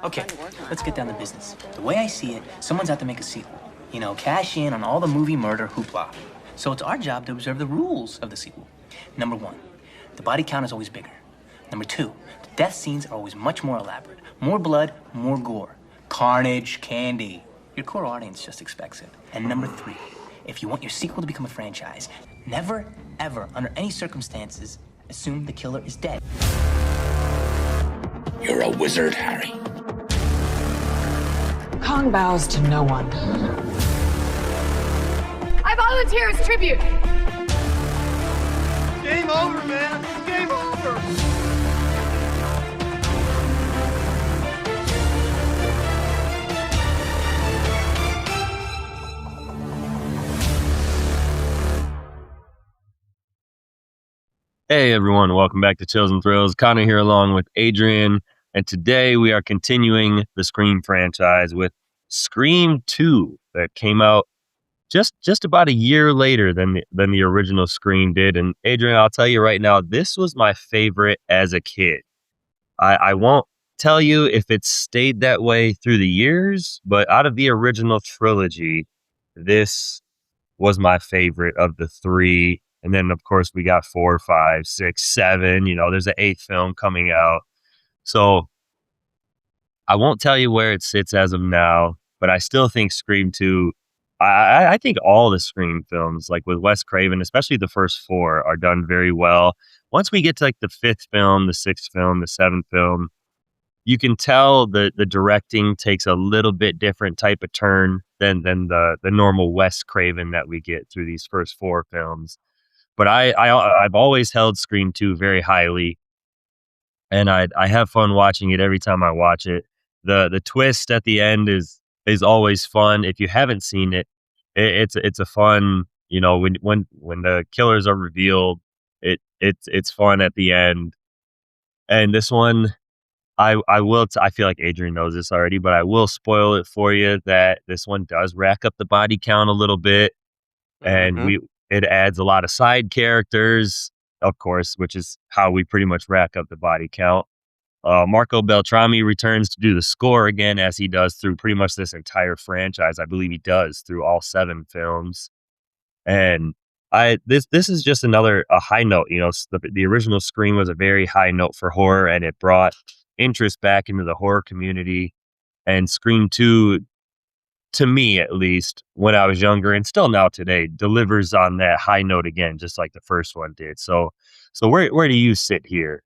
Okay, let's get down to business. The way I see it, someone's out to make a sequel. You know, cash in on all the movie murder hoopla. So it's our job to observe the rules of the sequel. Number one, the body count is always bigger. Number two, the death scenes are always much more elaborate. More blood, more gore. Carnage, candy. Your core audience just expects it. And number three, if you want your sequel to become a franchise, never, ever, under any circumstances, assume the killer is dead. You're a wizard, Harry. Kong bows to no one. I volunteer as tribute. Game over, man. Game over. Hey everyone, welcome back to Chills and Thrills. Connor here along with Adrian, and today we are continuing the Scream franchise with Scream 2 that came out just about a year later than the original Scream did. And Adrian, I'll tell you right now, this was my favorite as a kid. I won't tell you if it's stayed that way through the years, but out of the original trilogy, this was my favorite of the three. And then, of course, we got 4, 5, 6, 7. You know, there's an 8th film coming out. So I won't tell you where it sits as of now, but I still think Scream 2, I think all the Scream films, like with Wes Craven, especially the first 4, are done very well. Once we get to like the 5th film, the 6th film, the 7th film, you can tell the directing takes a little bit different type of turn than the normal Wes Craven that we get through these first 4 films. But I've always held Scream 2 very highly, and I have fun watching it every time I watch it. The twist at the end is always fun. If you haven't seen it, it's a fun, you know, when the killers are revealed, it's fun at the end. And this one, I feel like Adrian knows this already, but I will spoil it for you that this one does rack up the body count a little bit, and it adds a lot of side characters, of course, which is how we pretty much rack up the body count. Marco Beltrami returns to do the score again, as he does through pretty much this entire franchise. I believe he does through all 7 films. And this is just a high note. You know, the original Scream was a very high note for horror, and it brought interest back into the horror community. And Scream 2, to me at least, when I was younger and still now today, delivers on that high note again, just like the first one did. So where do you sit here?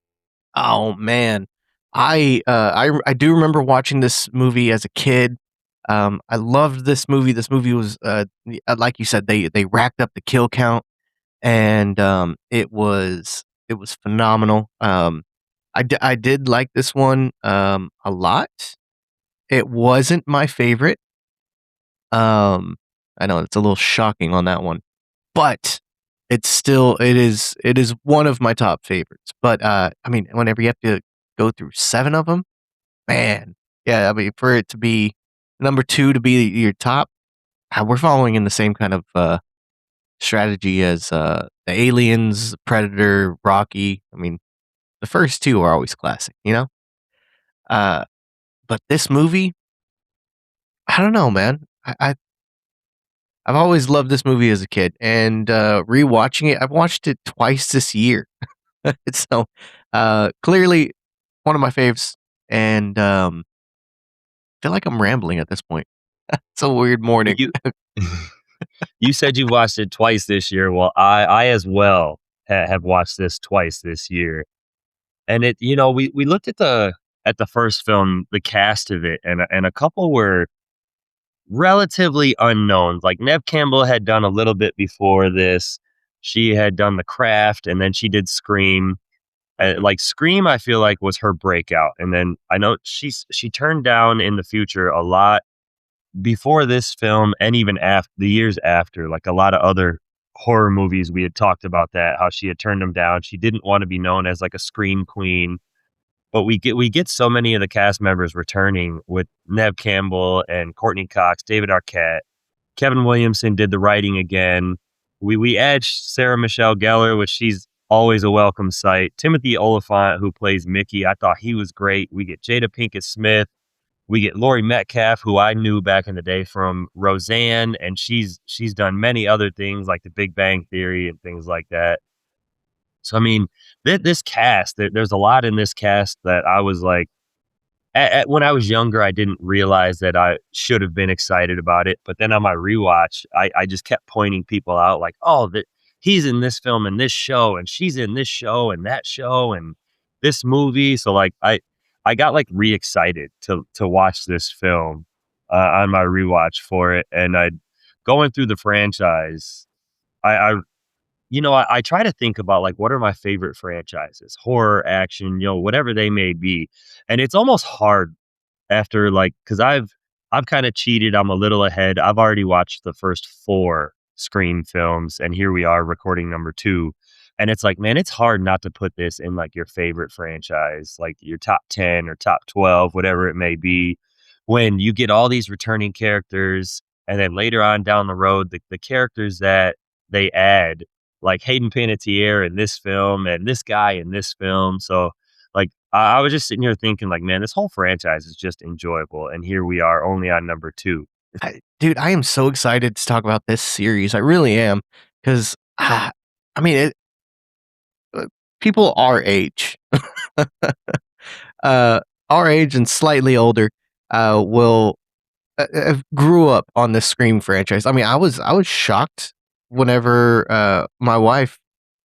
Oh man, I do remember watching this movie as a kid. I loved this movie. This movie was like you said, they racked up the kill count, and it was phenomenal. I did like this one a lot. It wasn't my favorite. I know it's a little shocking on that one, but it is one of my top favorites. But I mean, whenever you have to go through 7 of them, man, yeah, I mean, for it to be number 2 to be your top, we're following in the same kind of strategy as the Aliens, Predator, Rocky. I mean, the first 2 are always classic, you know. But this movie, I don't know, man. I've always loved this movie as a kid, and rewatching it, I've watched it twice this year. So clearly one of my faves, and feel like I'm rambling at this point. It's a weird morning. You said you watched it twice this year. Well, I as well have watched this twice this year, and it, you know, we looked at the first film, the cast of it, and a couple were relatively unknown. Like Neve Campbell had done a little bit before this. She had done The Craft, and then she did Scream. Like Scream, I feel like was her breakout, and then I know she turned down in the future a lot before this film, and even after the years after, like a lot of other horror movies. We had talked about that, how she had turned them down. She didn't want to be known as like a Scream queen. But we get so many of the cast members returning with Neve Campbell and Courteney Cox, David Arquette. Kevin Williamson did the writing again. We add Sarah Michelle Gellar, which she's always a welcome sight. Timothy Olyphant, who plays Mickey, I thought he was great. We get Jada Pinkett Smith. We get Laurie Metcalf, who I knew back in the day from Roseanne, and she's done many other things like The Big Bang Theory and things like that. So I mean, this cast, there's a lot in this cast that I was like, when I was younger, I didn't realize that I should have been excited about it. But then on my rewatch, I just kept pointing people out like, oh, he's in this film and this show, and she's in this show and that show and this movie. So like I got like re-excited to watch this film on my rewatch for it. And I going through the franchise, I I try to think about like what are my favorite franchises, horror, action, whatever they may be. And it's almost hard after like because I've kind of cheated. I'm a little ahead. I've already watched the first 4 Scream films, and here we are recording number 2. And it's like, man, it's hard not to put this in like your favorite franchise, like your top 10 or top 12, whatever it may be, when you get all these returning characters, and then later on down the road, the characters that they add, like Hayden Panettiere in this film and this guy in this film. So like I was just sitting here thinking like, man, this whole franchise is just enjoyable. And here we are only on number 2. Dude, I am so excited to talk about this series. I really am. Because, I mean, people our age, our age and slightly older, will grew up on this Scream franchise. I mean, I was shocked whenever my wife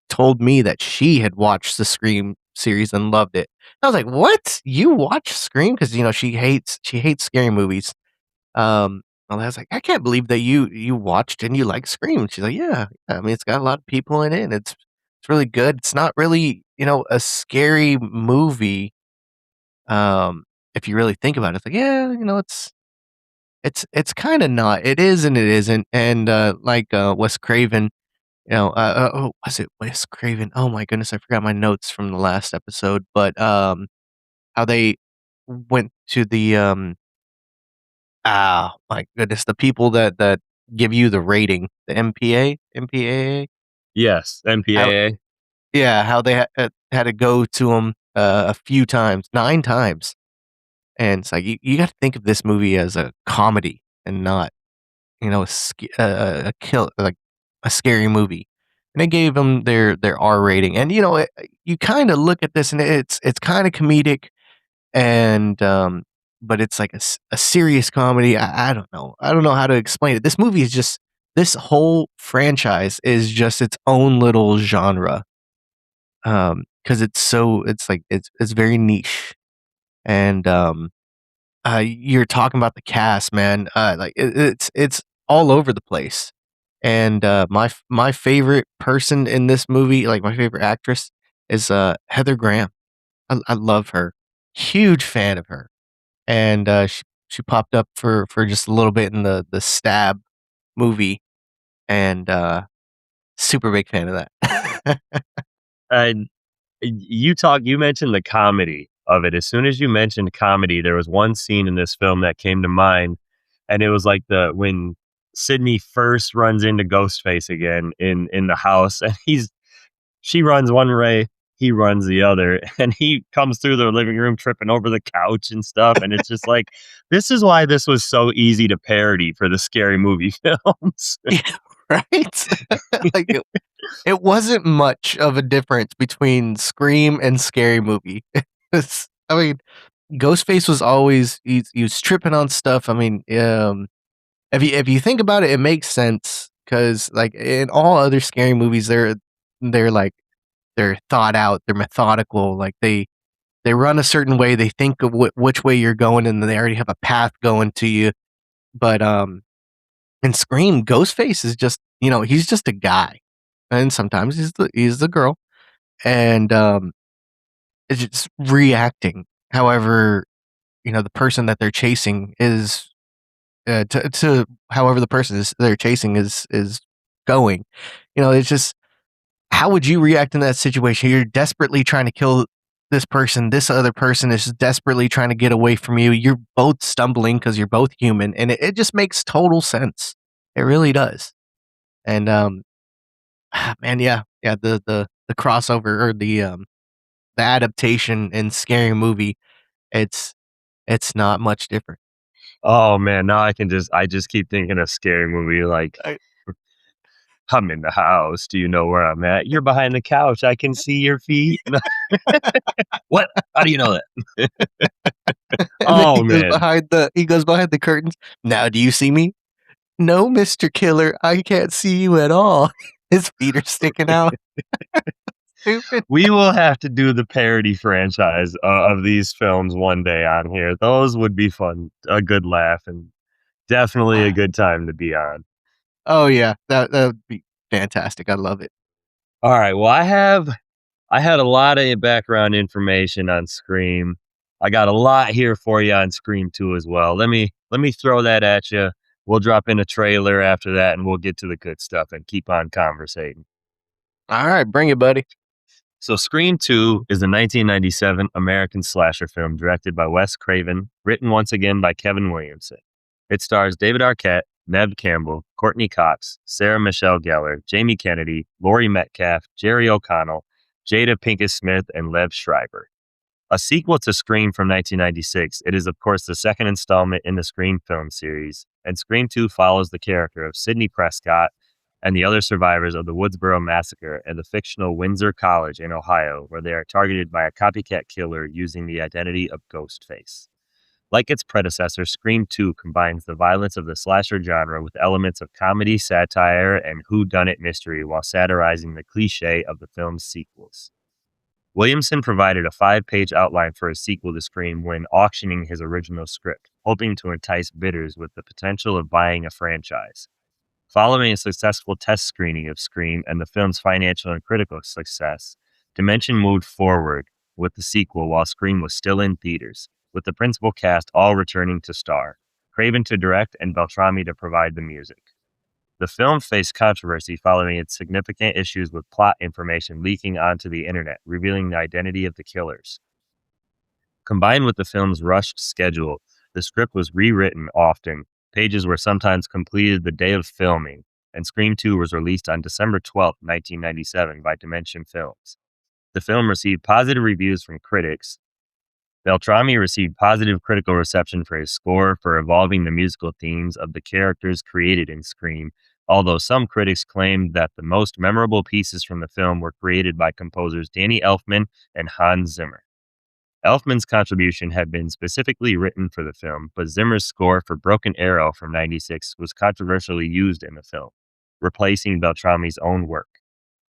told me that she had watched the Scream series and loved it. I was like, "What? You watch Scream?" Because she hates scary movies. And I was like, "I can't believe that you watched and you like Scream." She's like, "Yeah, I mean, it's got a lot of people in it. And it's really good. It's not really a scary movie. If you really think about it, it's like, yeah, it's kind of not. It is and it isn't. And Wes Craven, was it Wes Craven? Oh my goodness, I forgot my notes from the last episode. But how they went to the my goodness, the people that give you the rating, the MPAA. Yes, How, MPAA. yeah, how they had to go to them a few times, 9 times. And it's like you got to think of this movie as a comedy and not a kill like a scary movie. And they gave them their R rating. And you kind of look at this and it's kind of comedic and but it's like a serious comedy. I don't know. I don't know how to explain it. This movie is just this whole franchise is just its own little genre. Because it's very niche. And you're talking about the cast, man. Like it's all over the place. And my favorite person in this movie, like my favorite actress, is Heather Graham. I love her. Huge fan of her. And she popped up for just a little bit in the Stab movie, and super big fan of that. And you mentioned the comedy of it. As soon as you mentioned comedy, there was one scene in this film that came to mind, and it was like when Sidney first runs into Ghostface again in the house, and she runs one way, he runs the other, and he comes through the living room tripping over the couch and stuff. And it's just like, this is why this was so easy to parody for the scary movie films. Right? Like it wasn't much of a difference between Scream and Scary Movie. I mean, Ghostface was always he was tripping on stuff. I mean, if you think about it, it makes sense because like in all other scary movies, they're thought out, they're methodical, like they run a certain way, they think of which way you're going, and they already have a path going to you. But in Scream, Ghostface is just he's just a guy, and sometimes he's the girl, and it's just reacting. However, the person that they're chasing is to however the person they're chasing is going. It's just how would you react in that situation? You're desperately trying to kill this person. This other person is desperately trying to get away from you. You're both stumbling because you're both human, and it just makes total sense. It really does. And man, yeah, the crossover or the adaptation and Scary Movie, it's not much different. Oh man, now I just keep thinking of Scary Movie. Like, I'm in the house. Do you know where I'm at? You're behind the couch. I can see your feet. What? How do you know that? And then Oh man. he goes behind the curtains. Now, do you see me? No, Mr. Killer, I can't see you at all. His feet are sticking out. Stupid. We will have to do the parody franchise of these films one day on here. Those would be fun, a good laugh, and definitely a good time to be on. Oh yeah, that would be fantastic. I love it. All right, well, I had a lot of background information on Scream. I got a lot here for you on Scream 2 as well. Let me throw that at you. We'll drop in a trailer after that, and we'll get to the good stuff and keep on conversating. All right, bring it, buddy. So Scream 2 is a 1997 American slasher film directed by Wes Craven, written once again by Kevin Williamson. It stars David Arquette, Neve Campbell, Courteney Cox, Sarah Michelle Gellar, Jamie Kennedy, Laurie Metcalf, Jerry O'Connell, Jada Pinkett Smith, and Liev Schreiber. A sequel to Scream from 1996, it is of course the second installment in the Scream film series, and Scream 2 follows the character of Sidney Prescott and the other survivors of the Woodsboro Massacre at the fictional Windsor College in Ohio, where they are targeted by a copycat killer using the identity of Ghostface. Like its predecessor, Scream 2 combines the violence of the slasher genre with elements of comedy, satire, and whodunit mystery while satirizing the cliché of the film's sequels. Williamson provided a 5-page outline for a sequel to Scream when auctioning his original script, hoping to entice bidders with the potential of buying a franchise. Following a successful test screening of Scream and the film's financial and critical success, Dimension moved forward with the sequel while Scream was still in theaters, with the principal cast all returning to star, Craven to direct and Beltrami to provide the music. The film faced controversy following its significant issues with plot information leaking onto the internet, revealing the identity of the killers. Combined with the film's rushed schedule, the script was rewritten often. Pages were sometimes completed the day of filming, and Scream 2 was released on December 12, 1997 by Dimension Films. The film received positive reviews from critics. Beltrami received positive critical reception for his score for evolving the musical themes of the characters created in Scream, although some critics claimed that the most memorable pieces from the film were created by composers Danny Elfman and Hans Zimmer. Elfman's contribution had been specifically written for the film, but Zimmer's score for Broken Arrow from '96 was controversially used in the film, replacing Beltrami's own work.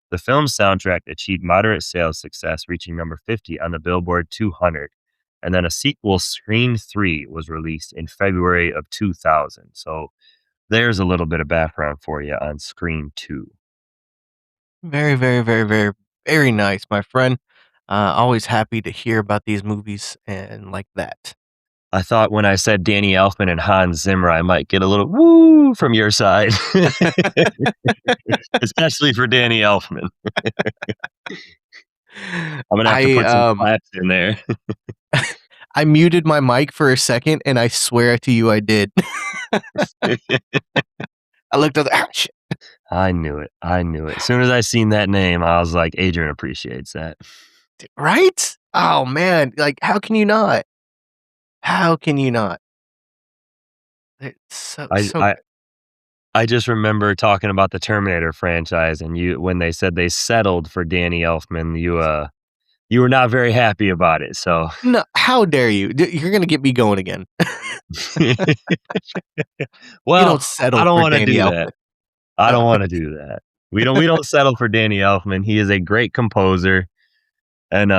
The film's soundtrack achieved moderate sales success, reaching number 50 on the Billboard 200, and then a sequel, Scream 3, was released in February of 2000. So there's a little bit of background for you on Scream 2. Very, very, very, very, very nice, my friend. Always happy to hear about these movies and like that. I thought when I said Danny Elfman and Hans Zimmer, I might get a little woo from your side. Especially for Danny Elfman. I'm going to have to put some claps in there. I muted my mic for a second, and I swear to you I did. I looked at the shit. I knew it. As soon as I seen that name, I was like, Adrian appreciates that. Right? Oh, man. Like, how can you not? How can you not? It's I just remember talking about the Terminator franchise, and when they said they settled for Danny Elfman, you were not very happy about it. So no, how dare you? You're gonna get me going again. Well, you don't settle. I don't want to do Elfman. that. I don't want to do that. We don't settle for Danny Elfman. He is a great composer, and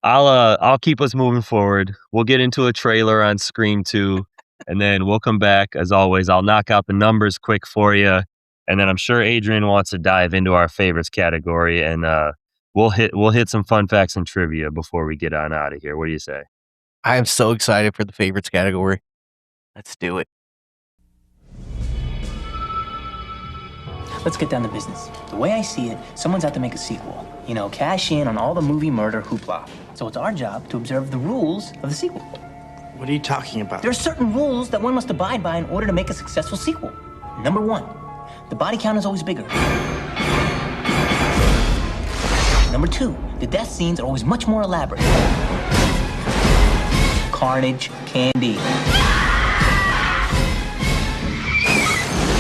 I'll keep us moving forward. We'll get into a trailer on Scream 2, and then we'll come back. As always, I'll knock out the numbers quick for you, and then I'm sure Adrian wants to dive into our favorites category, and we'll hit some fun facts and trivia before we get on out of here. What do you say? I am so excited for the favorites category. Let's do it. Let's get down to business. The way I see it, someone's out to make a sequel. You know, cash in on all the movie murder hoopla. So it's our job to observe the rules of the sequel. What are you talking about? There are certain rules that one must abide by in order to make a successful sequel. Number 1, the body count is always bigger. Number 2, the death scenes are always much more elaborate. Carnage, candy.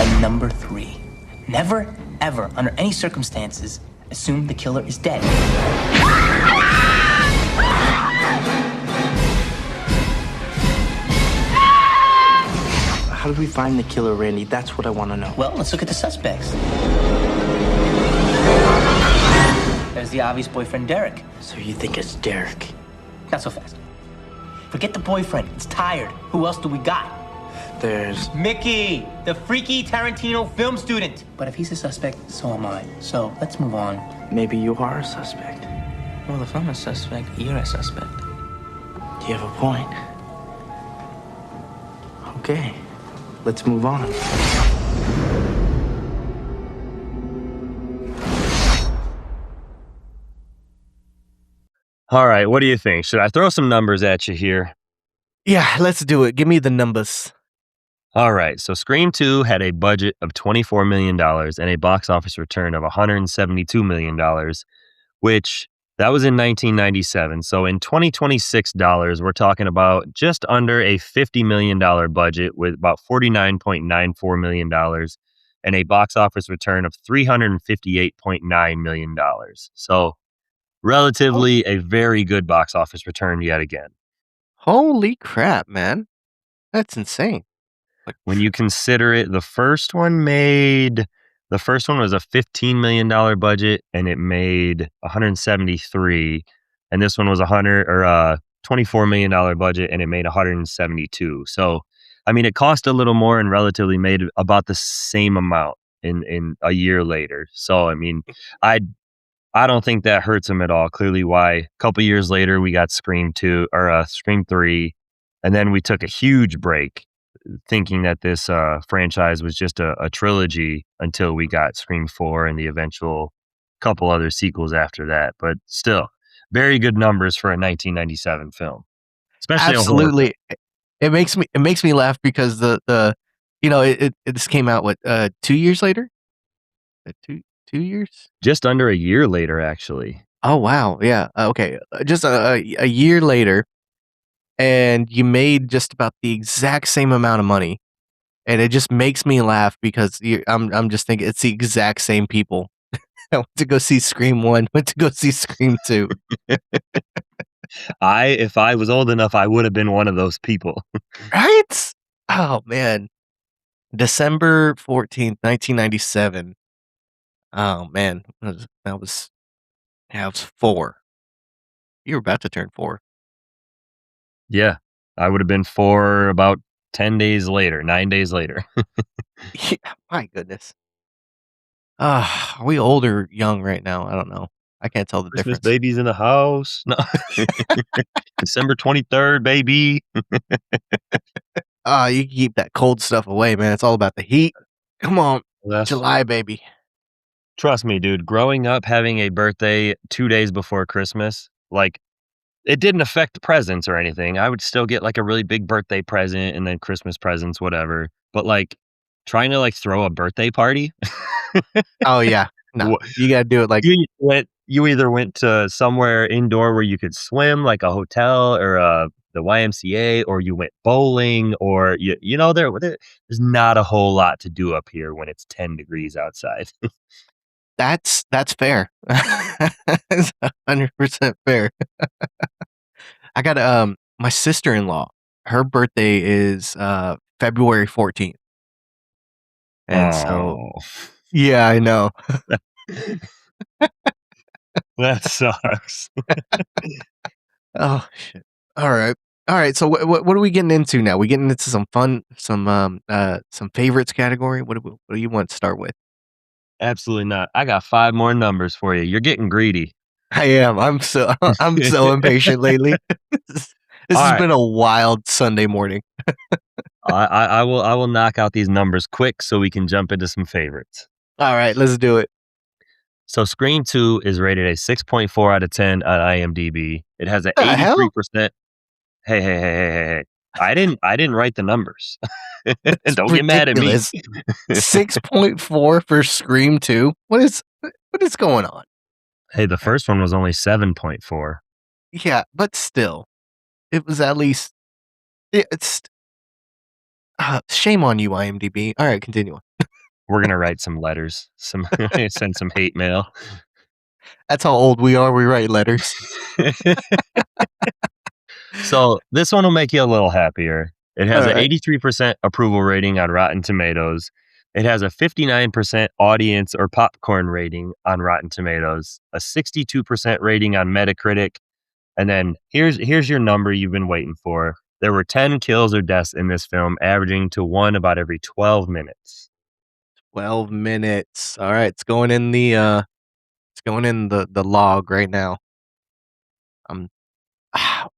And number 3, never, ever, under any circumstances, assume the killer is dead. How did we find the killer, Randy? That's what I want to know. Well, let's look at the suspects. There's the obvious boyfriend, Derek. So you think it's Derek? Not so fast. Forget the boyfriend. It's tired. Who else do we got? There's Mickey, the freaky Tarantino film student. But if he's a suspect, so am I. So let's move on. maybe you are a suspect. Well, if I'm a suspect, you're a suspect. You have a point. Okay, let's move on. All right, what do you think? Should I throw some numbers at you here? Yeah, let's do it. Give me the numbers. All right, so Scream 2 had a budget of $24 million and a box office return of $172 million, which that was in 1997. So in 2026 dollars, we're talking about just under a $50 million budget with about $49.94 million and a box office return of $358.9 million. So relatively a very good box office return yet again. Holy crap, man. That's insane. When you consider it, the first one was a $15 million budget and it made 173, and this one was $24 million budget and it made 172. So, I mean, it cost a little more and relatively made about the same amount in a year later. So, I mean, I don't think that hurts them at all. Clearly, why a couple years later we got Scream 3, and then we took a huge break, thinking that this franchise was just a trilogy until we got Scream 4 and the eventual couple other sequels after that. But still, very good numbers for a 1997 film, especially absolutely. It makes me laugh because the this came out 2 years later. 2 years? Just under a year later, actually. Oh wow, yeah. Okay, just a year later. And you made just about the exact same amount of money, and it just makes me laugh because I'm just thinking it's the exact same people. I went to go see Scream 1, went to go see Scream 2. If I was old enough, I would have been one of those people. Right? Oh man, December 14th, 1997. Oh man, that was 4. You were about to turn 4. Yeah, I would have been 4 about 9 days later. Yeah, my goodness. Are we old or young right now? I don't know. I can't tell the Christmas difference. baby's in the house. No. December 23rd, baby. You can keep that cold stuff away, man. It's all about the heat. Come on, July, baby. Trust me, dude. Growing up, having a birthday 2 days before Christmas, like, it didn't affect the presents or anything. I would still get like a really big birthday present and then Christmas presents, whatever. But like trying to like throw a birthday party. Oh yeah. No, you got to do it like you either went to somewhere indoor where you could swim, like a hotel or the YMCA, or you went bowling, or there's not a whole lot to do up here when it's 10 degrees outside. That's fair. That's 100% fair. I got my sister-in-law. Her birthday is February 14th. And so yeah, I know. That sucks. Oh shit. All right. So what are we getting into now? We getting into some fun, some favorites category. What do you want to start with? Absolutely not. I got 5 more numbers for you. You're getting greedy. I am. I'm so impatient lately. This has been a wild Sunday morning. I will knock out these numbers quick so we can jump into some favorites. All right, let's do it. So Scream 2 is rated a 6.4 out of 10 on IMDb. It has an 83%. Hey. I didn't write the numbers. Don't get mad at me. 6.4 for Scream 2. What is going on? Hey, the first one was only 7.4. Yeah, but still, it was at least. It's shame on you, IMDb. All right, continue on. We're gonna write some letters. Send some hate mail. That's how old we are. We write letters. So this one will make you a little happier. It has All an right. 83% approval rating on Rotten Tomatoes. It has a 59% audience or popcorn rating on Rotten Tomatoes, a 62% rating on Metacritic, and then here's your number you've been waiting for. There were 10 kills or deaths in this film, averaging to one about every 12 minutes. 12 minutes. All right, it's going in the the log right now.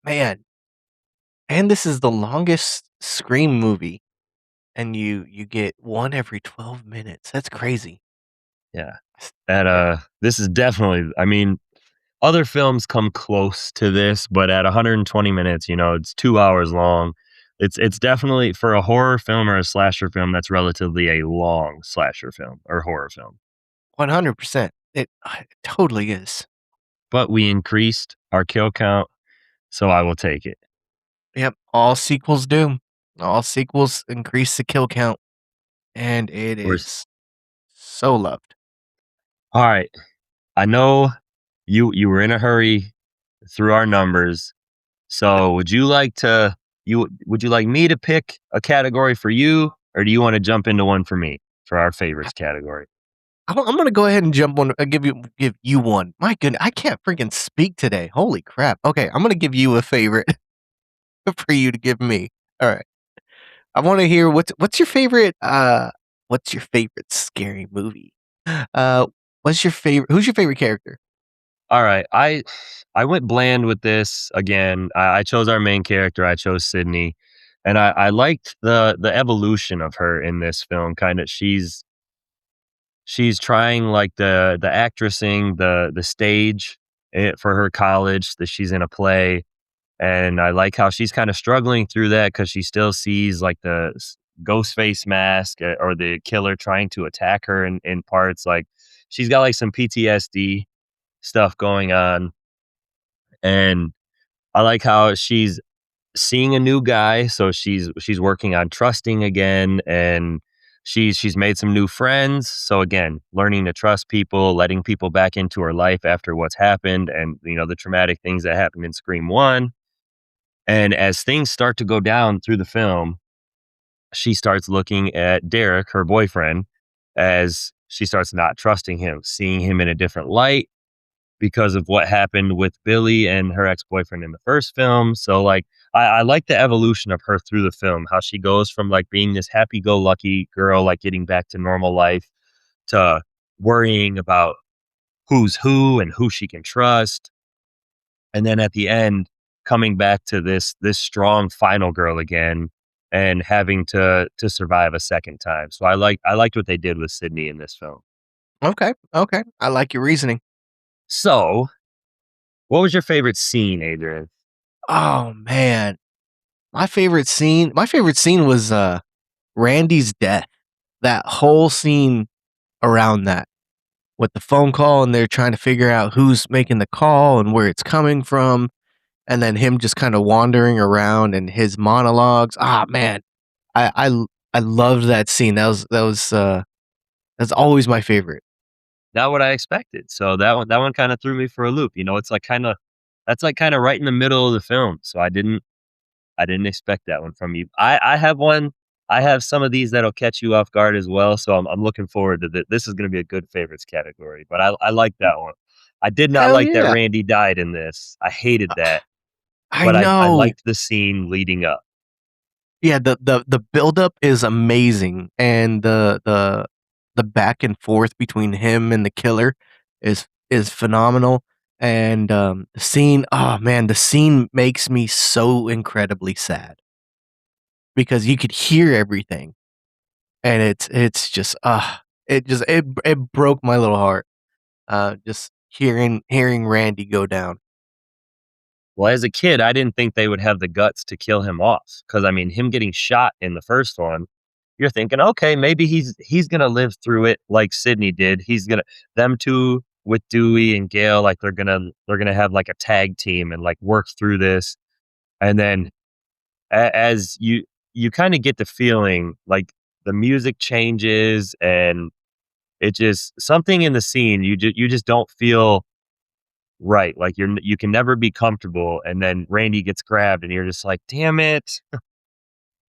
Man. And this is the longest Scream movie, and you get one every 12 minutes. That's crazy. Yeah. This is definitely, I mean, other films come close to this, but at 120 minutes, it's 2 hours long. It's definitely, for a horror film or a slasher film, that's relatively a long slasher film or horror film. 100%. It totally is. But we increased our kill count, so I will take it. Yep, all sequels do. All sequels increase the kill count, and it is so loved. All right. I know you were in a hurry through our numbers. So would you like me to pick a category for you, or do you want to jump into one for me for our favorites category? I'm gonna go ahead and jump one. Give you one. My goodness, I can't freaking speak today. Holy crap! Okay, I'm gonna give you a favorite for you to give me. All right. I want to hear what's your favorite. What's your favorite scary movie? What's your favorite? Who's your favorite character? All right. I went bland with this again. I chose our main character. I chose Sidney, and I liked the evolution of her in this film. Kind of, she's trying like the actressing, the stage for her college, that she's in a play. And I like how she's kind of struggling through that because she still sees like the ghost face mask or the killer trying to attack her in parts. Like she's got like some PTSD stuff going on. And I like how she's seeing a new guy. So she's working on trusting again, and she's made some new friends. So again, learning to trust people, letting people back into her life after what's happened and the traumatic things that happened in Scream 1. And as things start to go down through the film, she starts looking at Derek, her boyfriend, as she starts not trusting him, seeing him in a different light because of what happened with Billy and her ex-boyfriend in the first film. So like, I like the evolution of her through the film, how she goes from like being this happy-go-lucky girl, like getting back to normal life, to worrying about who's who and who she can trust. And then at the end, coming back to this strong final girl again and having to survive a second time. So I liked what they did with Sidney in this film. Okay. I like your reasoning. So, what was your favorite scene, Adrian? Oh man, my favorite scene was Randy's death. That whole scene around that, with the phone call, and they're trying to figure out who's making the call and where it's coming from, and then him just kind of wandering around and his monologues. Ah man, I loved that scene. That's always my favorite. Not what I expected. So that one kind of threw me for a loop. It's like that's like kind of right in the middle of the film. So I didn't expect that one from you. I have one. I have some of these that'll catch you off guard as well. So I'm looking forward to that. This is going to be a good favorites category. But I like that one. I did not Hell like that yeah. Randy died in this. I hated that. I But know. I liked the scene leading up. Yeah, the buildup is amazing, and the back and forth between him and the killer is phenomenal. And the scene, oh man, the scene makes me so incredibly sad because you could hear everything, and it's just it broke my little heart. Just hearing Randy go down. Well, as a kid, I didn't think they would have the guts to kill him off. Because I mean, him getting shot in the first one, you're thinking, okay, maybe he's gonna live through it like Sidney did. Them two with Dewey and Gail, like they're gonna have like a tag team and like work through this, and then as you kind of get the feeling like the music changes and it just something in the scene you just don't feel right, like you can never be comfortable, and then Randy gets grabbed and you're just like, damn it.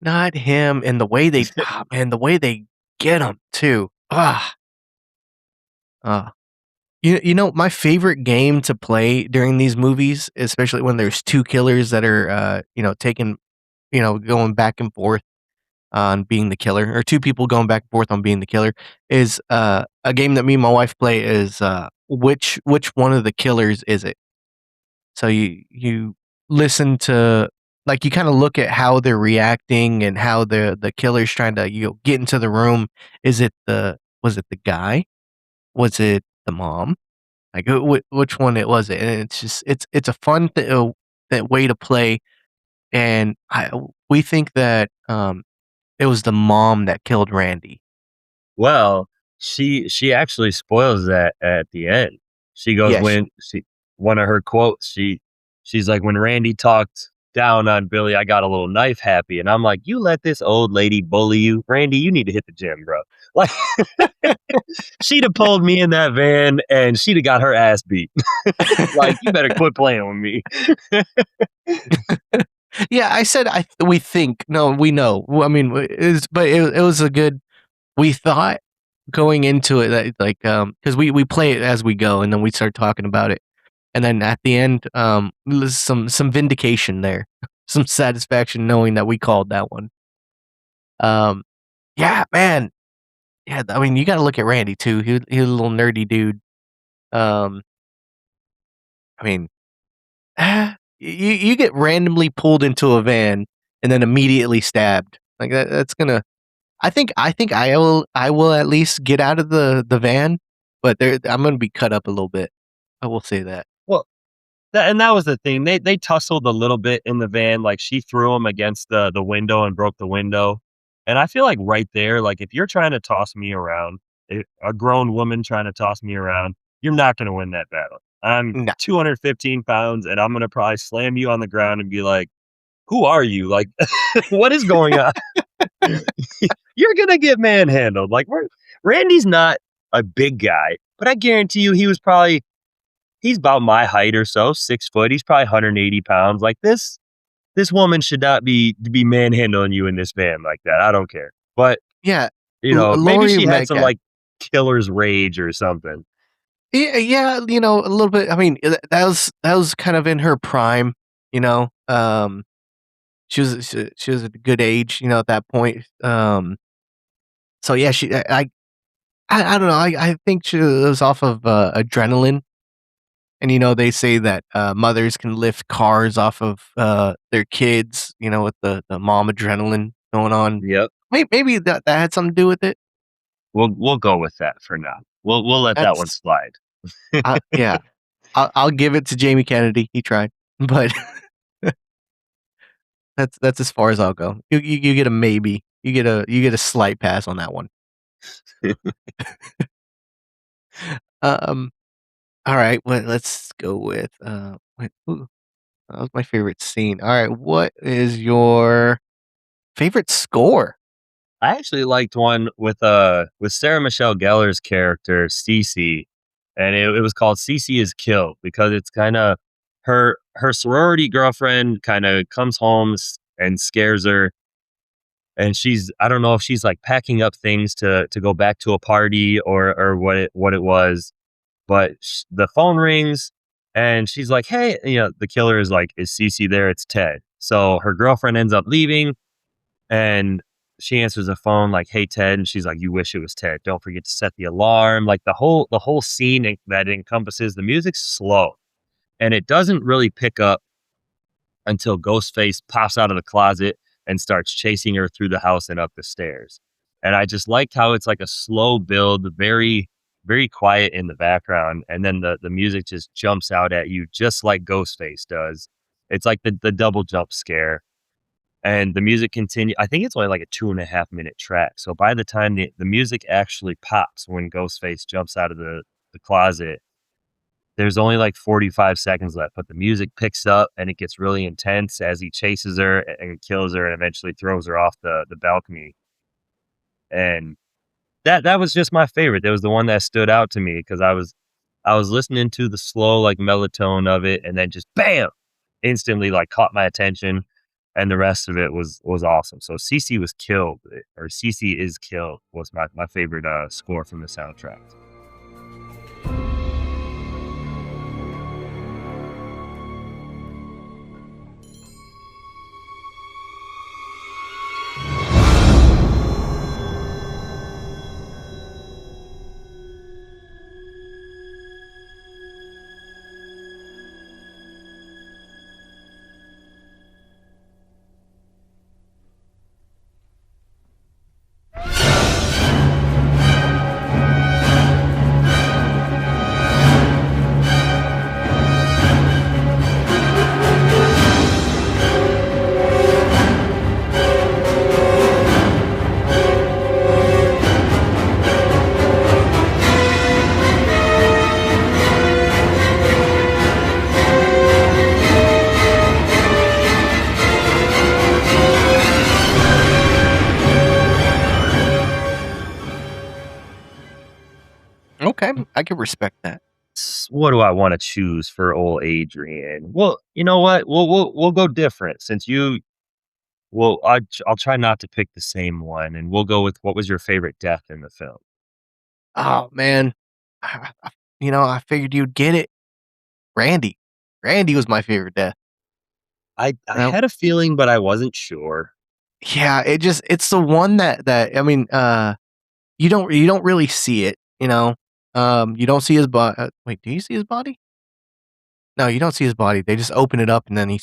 Not him, and the way they man, the way they get him too. Ah, you know, my favorite game to play during these movies, especially when there's two killers that are, taking, going back and forth on being the killer, or two people going back and forth on being the killer, is a game that me and my wife play is which one of the killers is it? So you listen to like you kind of look at how they're reacting and how the killer's trying to get into the room. Was it the guy? Was it the mom? Like which one it was it? And it's just it's a fun that way to play. And we think that it was the mom that killed Randy. Well, she actually spoils that at the end. She goes Yeah, when she one of her quotes, she's like, when Randy talked down on Billy, I got a little knife happy. And I'm like, you let this old lady bully you? Randy, you need to hit the gym, bro. Like she'd have pulled me in that van and she'd have got her ass beat. Like, you better quit playing with me. yeah. I said we think. No, we know. I mean, it was a good. We thought going into it that like because we play it as we go and then we start talking about it. And then at the end, there's some vindication there, some satisfaction knowing that we called that one. Yeah, man. Yeah, I mean, you got to look at Randy too. He was a little nerdy dude. Um, I mean, you get randomly pulled into a van and then immediately stabbed. Like that's gonna. I think I will at least get out of the van, but I'm gonna be cut up a little bit. I will say that. Well, that was the thing. They tussled a little bit in the van. Like she threw him against the window and broke the window. And I feel like right there, like if you're trying to toss me around, a grown woman trying to toss me around, you're not going to win that battle. I'm No. 215 pounds and I'm going to probably slam you on the ground and be like, who are you? Like, what is going on? You're going to get manhandled. Like Randy's not a big guy, but I guarantee you he's about my height or so, 6 foot. He's probably 180 pounds. Like this woman should not be manhandling you in this van like that. I don't care. But Yeah, maybe Laurie she had some Metcalf. like killer's rage or something. Yeah, a little bit. I mean, that was kind of in her prime. You know, she was at a good age. At that point. So yeah, I don't know. I think she was off of adrenaline. And they say that mothers can lift cars off of their kids, with the mom adrenaline going on. Yep. Maybe that had something to do with it. We'll go with that for now. We'll let that one That's slide. yeah. I'll give it to Jamie Kennedy. He tried, but that's as far as I'll go. You get a maybe. You get a slight pass on that one. Um. All right. Well, let's go with ooh, that was my favorite scene. All right. What is your favorite score? I actually liked one with Sarah Michelle Gellar's character, Cece, and it was called Cece is Killed because it's kind of her sorority girlfriend kind of comes home and scares her, and I don't know if she's like packing up things to go back to a party or what it was, but the phone rings and she's like, hey, the killer is like, is Cece there? It's Ted. So her girlfriend ends up leaving and she answers the phone like, hey, Ted. And she's like, you wish it was Ted. Don't forget to set the alarm. Like the whole scene that encompasses the music's slow and it doesn't really pick up until Ghostface pops out of the closet and starts chasing her through the house and up the stairs. And I just liked how it's like a slow build, very, very quiet in the background. And then the music just jumps out at you just like Ghostface does. It's like the double jump scare. And the music continues. I think it's only like a 2.5-minute track. So by the time the music actually pops when Ghostface jumps out of the closet, there's only like 45 seconds left, but the music picks up and it gets really intense as he chases her and kills her and eventually throws her off the balcony. And that was just my favorite. That was the one that stood out to me because I was listening to the slow like melatonin of it, and then just bam, instantly like caught my attention, and the rest of it was awesome. So CC was killed, or CC is killed was my favorite score from the soundtrack. Okay, I can respect that. What do I want to choose for old Adrian? Well, you know what? We'll go different since you. Well, I'll try not to pick the same one, and we'll go with what was your favorite death in the film? Oh man, I figured you'd get it. Randy. Randy was my favorite death. I Well, had a feeling, but I wasn't sure. yeah, it's the one that I mean, you don't really see it, you don't see his body. Wait, do you see his body? No, you don't see his body. They just open it up and then they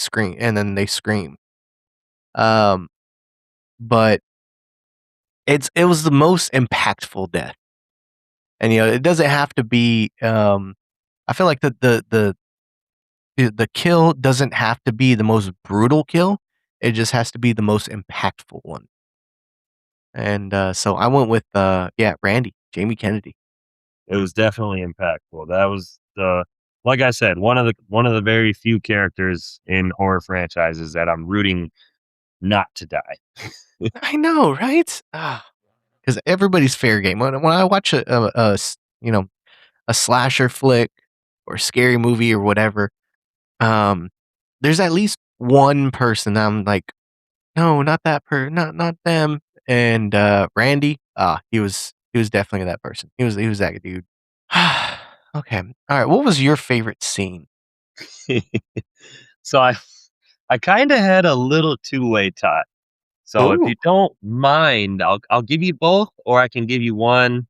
scream. Um, but it was the most impactful death, and it doesn't have to be. I feel like the kill doesn't have to be the most brutal kill. It just has to be the most impactful one. And so I went with Randy, Jamie Kennedy. It was definitely impactful. That was like I said, one of the very few characters in horror franchises that I'm rooting not to die. I know, right? Because everybody's fair game. When I watch a slasher flick or a scary movie or whatever, there's at least one person I'm like, no, not that not them. And Randy, he was definitely that person. He was that dude. Okay. All right. What was your favorite scene? So I kind of had a little two-way tie. So if Ooh. you don't mind, I'll give you both, or I can give you one,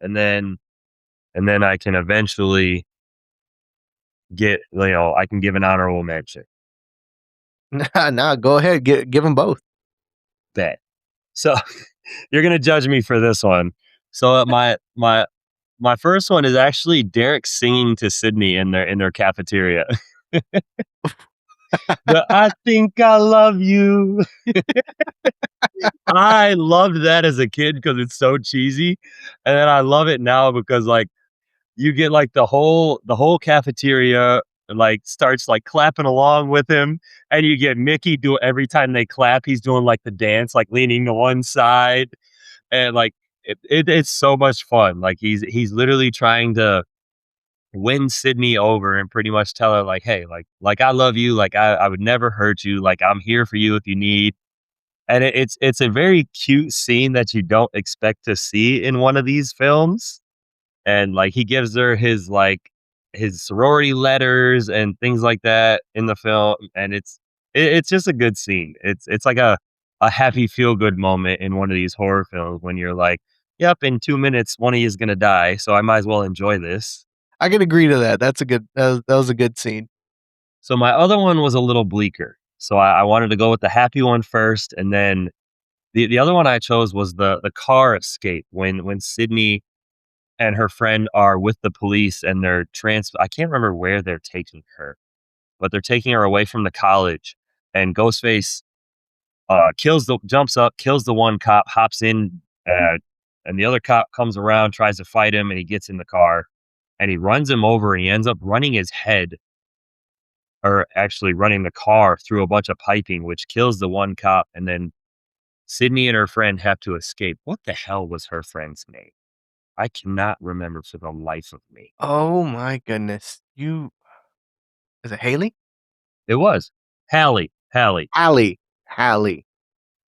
and then I can eventually I can give an honorable mention. Nah, go ahead. Give them both. Bet. So you're gonna judge me for this one. So my first one is actually Derek singing to Sidney in their cafeteria. I think I love you. I loved that as a kid because it's so cheesy, and then I love it now because like you get like the whole cafeteria like starts like clapping along with him, and you get Mickey do every time they clap, he's doing like the dance, like leaning to one side, and like it's so much fun. Like he's literally trying to win Sidney over and pretty much tell her like, hey, like I love you, like I would never hurt you, like I'm here for you if you need. And it's a very cute scene that you don't expect to see in one of these films. And like he gives her his sorority letters and things like that in the film, and it's just a good scene. It's like a happy feel good moment in one of these horror films when you're like, yep, in 2 minutes one of you is gonna die, so I might as well enjoy this. I can agree to that. That was a good scene. So my other one was a little bleaker. So I wanted to go with the happy one first, and then the other one I chose was the car escape when Sidney and her friend are with the police and they're I can't remember where they're taking her, but they're taking her away from the college, and Ghostface jumps up, kills the one cop, hops in, and the other cop comes around, tries to fight him, and he gets in the car. and he runs him over, and he ends up running his head, or actually running the car through a bunch of piping, which kills the one cop. And then Sydney and her friend have to escape. What the hell was her friend's name? I cannot remember for the life of me. Oh my goodness. Is it Haley? It was Hallie. Hallie.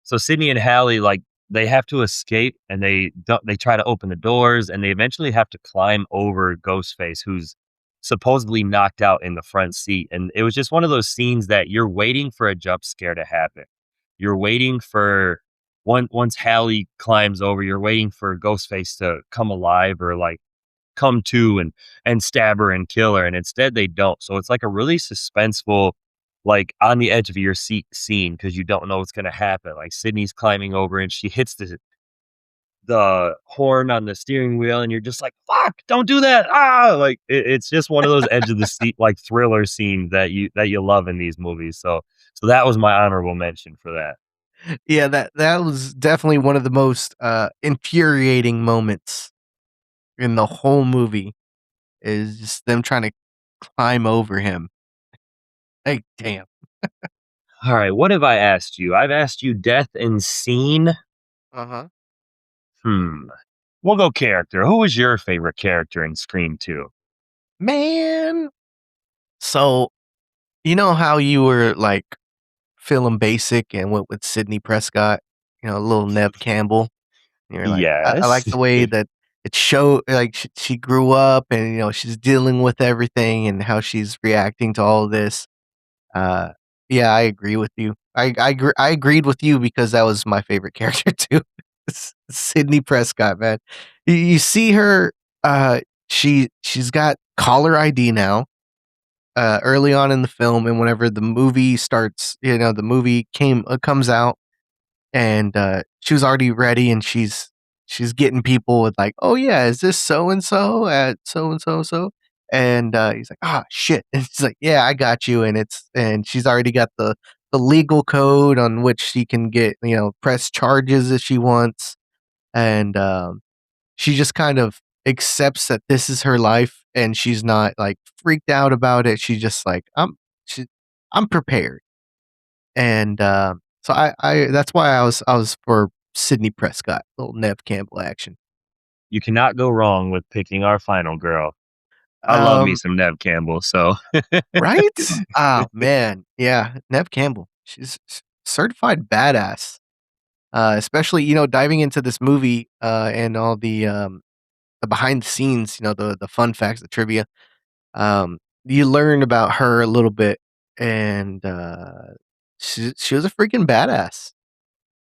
So Sydney and Hallie, like, they have to escape, and they try to open the doors, and they eventually have to climb over Ghostface, who's supposedly knocked out in the front seat. And it was just one of those scenes that you're waiting for a jump scare to happen. You're waiting for once Hallie climbs over, you're waiting for Ghostface to come alive, or like come to and stab her and kill her. And instead they don't. So it's like a really suspenseful, like on the edge of your seat scene, because you don't know what's going to happen. Like Sydney's climbing over, and she hits the horn on the steering wheel, and you're just like, fuck, don't do that. Like it's just one of those edge of the seat, like thriller scenes that you love in these movies. So that was my honorable mention for that. Yeah, that was definitely one of the most infuriating moments in the whole movie, is just them trying to climb over him. Like, damn. All right, what have I asked you? I've asked you death and scene. Uh-huh. We'll go character. Who was your favorite character in Scream 2? Man. So, you know how you were like feeling basic and went with Sidney Prescott, a little Neve Campbell. And you're like, I like Yes. the way that it showed, like she grew up, and she's dealing with everything and how she's reacting to all of this. Yeah, I agree with you. I agreed with you because that was my favorite character too. Sidney Prescott, man. You see her. She's got caller ID now. Early on in the film, and whenever the movie starts, the movie comes out, and she was already ready, and she's getting people with like, oh yeah, is this so and so at so and so so, and he's like, ah shit, and she's like, yeah, I got you, and she's already got the legal code on which she can get press charges if she wants, and she just kind of accepts that this is her life, and she's not like freaked out about it. She's just like, I'm prepared. And so I that's why I was for Sidney Prescott, little Neve Campbell action. You cannot go wrong with picking our final girl. I love me Um, some Neve Campbell. So right? Oh man, yeah, Neve Campbell. She's certified badass. Especially diving into this movie and all the behind the scenes, the fun facts, the trivia. You learn about her a little bit, and she was a freaking badass.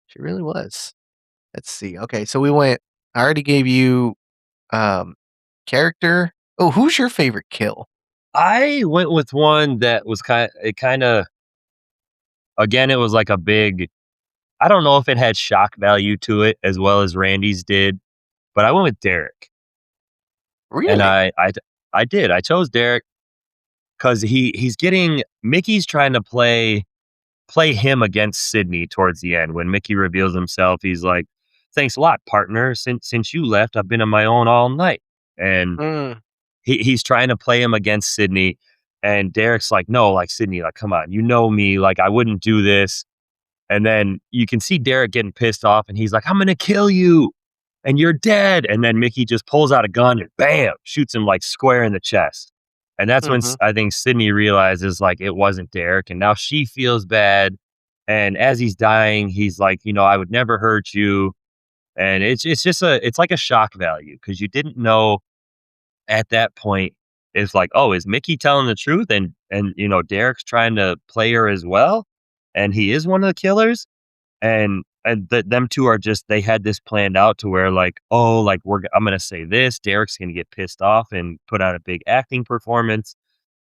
She really was. Let's see. Okay, so I already gave you um character. Oh, who's your favorite kill? I went with one that was kind of, again, it was like a big, I don't know if it had shock value to it as well as Randy's did, but I went with Derek. And Really? I did. I chose Derek because he's getting, Mickey's trying to play him against Sydney towards the end. When Mickey reveals himself, he's like, "Thanks a lot, partner. Since you left, I've been on my own all night." And Mm, he's trying to play him against Sydney, and Derek's like, "No, like Sydney, like come on, you know me, like I wouldn't do this." And then you can see Derek getting pissed off, and he's like, "I'm gonna kill you, and you're dead." And then Mickey just pulls out a gun and bam, shoots him like square in the chest. And that's when mhm. I think Sydney realizes like it wasn't Derek, and now she feels bad. And as he's dying, he's like, I would never hurt you. And it's just it's like a shock value, because you didn't know at that point. It's like, oh, is Mickey telling the truth? And Derek's trying to play her as well, and he is one of the killers. And them two are just, they had this planned out to where like, oh, like I'm gonna say this, Derek's gonna get pissed off and put out a big acting performance.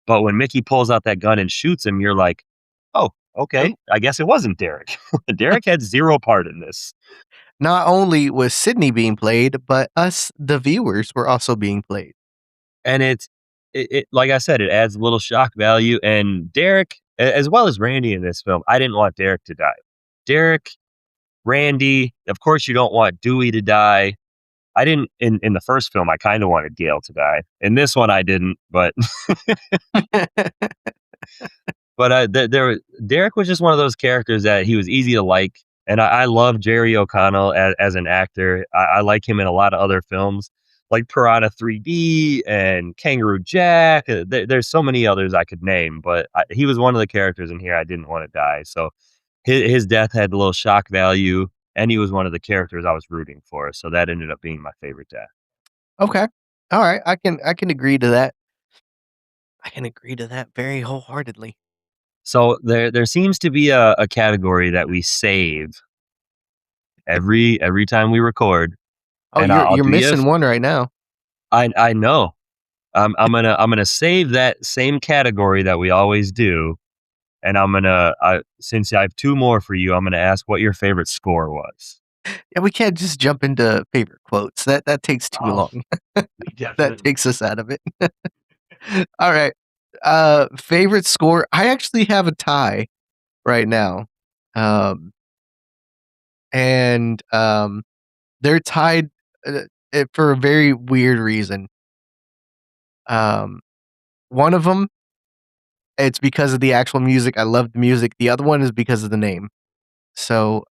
But when Mickey pulls out that gun and shoots him, you're like, oh, okay, Oh, I guess it wasn't Derek. Derek had zero part in this. not only was Sydney being played, but us, the viewers, were also being played. And it like I said, it adds a little shock value. And Derek, as well as Randy in this film, I didn't want Derek to die. Derek, Randy, of course, you don't want Dewey to die. I didn't in the first film. I kind of wanted Gale to die. In this one, I didn't. But Derek was just one of those characters that he was easy to like, and I love Jerry O'Connell as an actor. I like him in a lot of other films, like Piranha 3D and Kangaroo Jack. There's so many others I could name, but he was one of the characters in here I didn't want to die. So his death had a little shock value, and he was one of the characters I was rooting for. So that ended up being my favorite death. Okay. All right. I can agree to that. I can agree to that very wholeheartedly. So there seems to be a category that we save every time we record. Oh, and you're missing one right now. I know. I'm gonna save that same category that we always do, and since I have two more for you, I'm gonna ask what your favorite score was. Yeah, we can't just jump into favorite quotes. That takes too long. That takes us out of it. All right. Favorite score. I actually have a tie right now. And they're tied for a very weird reason. One of them, it's because of the actual music. I love the music. The other one is because of the name. So,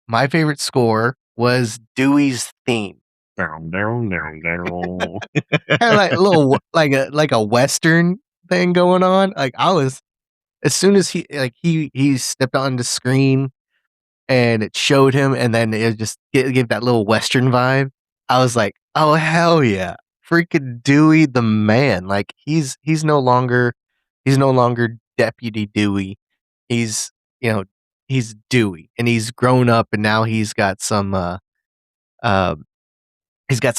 my favorite score was Dewey's theme. Kind of like a little like a Western thing going on. Like as soon as he stepped on the screen and it showed him, and then it just gave that little Western vibe. I was like, oh hell yeah, freaking Dewey the man! Like he's no longer Deputy Dewey. He's he's Dewey, and he's grown up, and now he's got some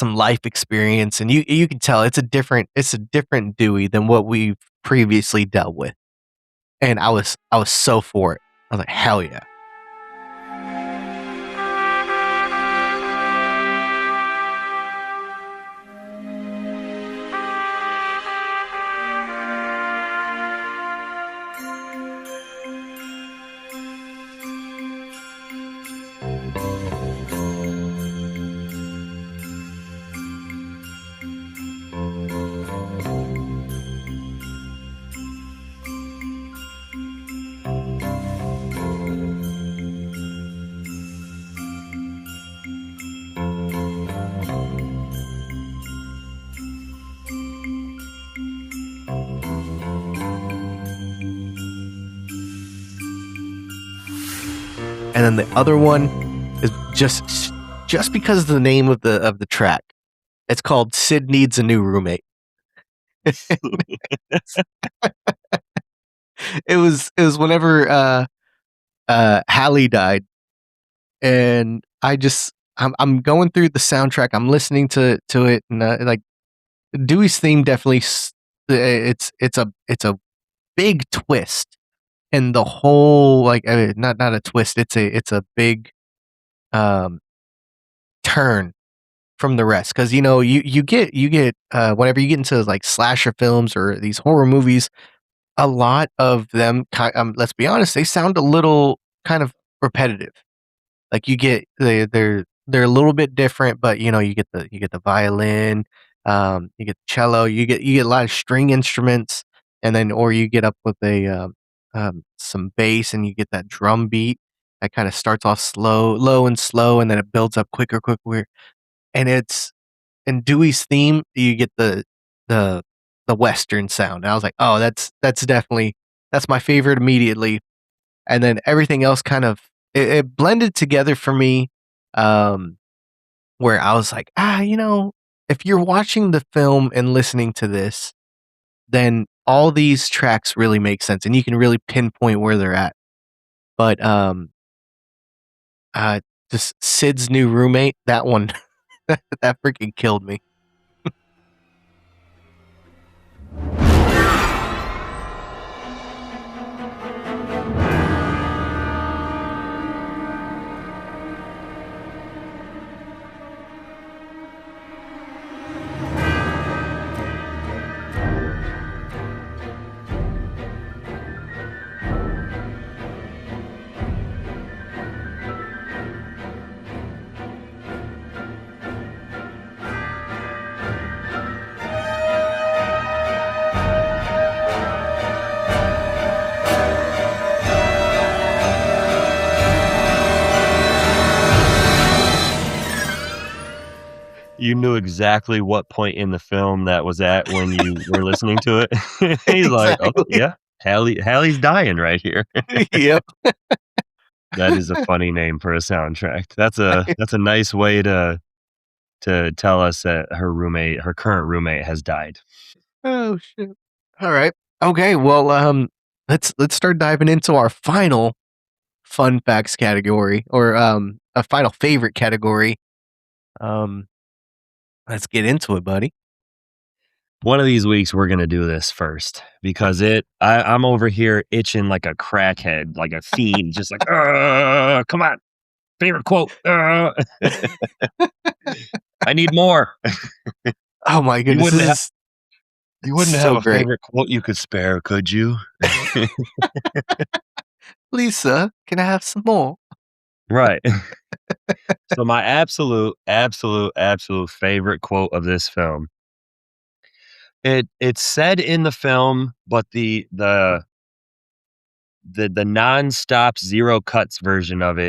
life experience, and you can tell it's a different Dewey than what we've previously dealt with. And I was so for it. I was like, hell yeah. And then the other one is just because of the name of the track. It's called Sid Needs a New Roommate. It was whenever Hallie died, and I'm going through the soundtrack. I'm listening to it, and like Dewey's theme definitely it's a big twist. And the whole not a twist. It's a big turn from the rest, because you get whenever you get into like slasher films or these horror movies, a lot of them let's be honest, they sound a little kind of repetitive. Like you get they're a little bit different, but you get the violin, you get the cello, you get a lot of string instruments, and then or you get up with some bass, and you get that drum beat that kind of starts off low and slow, and then it builds up quicker. And it's in Dewey's theme, you get the Western sound. And I was like, oh, that's definitely my favorite immediately. And then everything else kind of it blended together for me, where I was like, if you're watching the film and listening to this, then all these tracks really make sense, and you can really pinpoint where they're at. But just Sid's New Roommate, that one, that freaking killed me. You knew exactly what point in the film that was at when you were listening to it. He's like, oh Exactly. yeah, Hallie's dying right here. Yep. That is a funny name for a soundtrack. That's a nice way to tell us that her current roommate has died. Oh shit. All right. Okay. Well, let's start diving into our final fun facts category, or a final favorite category. Let's get into it, buddy. One of these weeks we're gonna do this first because I'm over here itching like a crackhead, like a fiend, just like, come on, favorite quote. I need more. Oh my goodness, You wouldn't so have a great. favorite quote you could spare, could you? Lisa, can I have some more? Right. So my absolute favorite quote of this film. It's said in the film, but the non-stop zero cuts version of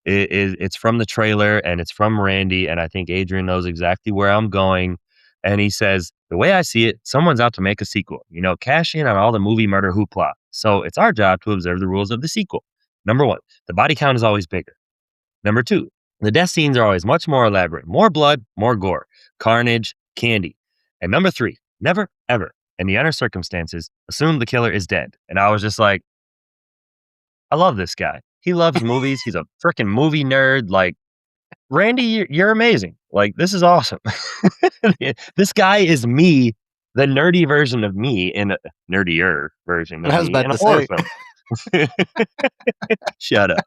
it's from the trailer and it's from Randy, and I think Adrian knows exactly where I'm going. And he says, the way I see it, someone's out to make a sequel. Cash in on all the movie murder hoopla. So it's our job to observe the rules of the sequel. Number 1, the body count is always bigger. Number 2, the death scenes are always much more elaborate. More blood, more gore, carnage, candy. And number 3, never, ever, in the utter circumstances, assume the killer is dead. And I was just like, I love this guy. He loves movies. He's a freaking movie nerd. Like, Randy, you're amazing. Like, this is awesome. This guy is me, the nerdy version of me, in a nerdier version of I was me about in a to horror say. film. Shut up.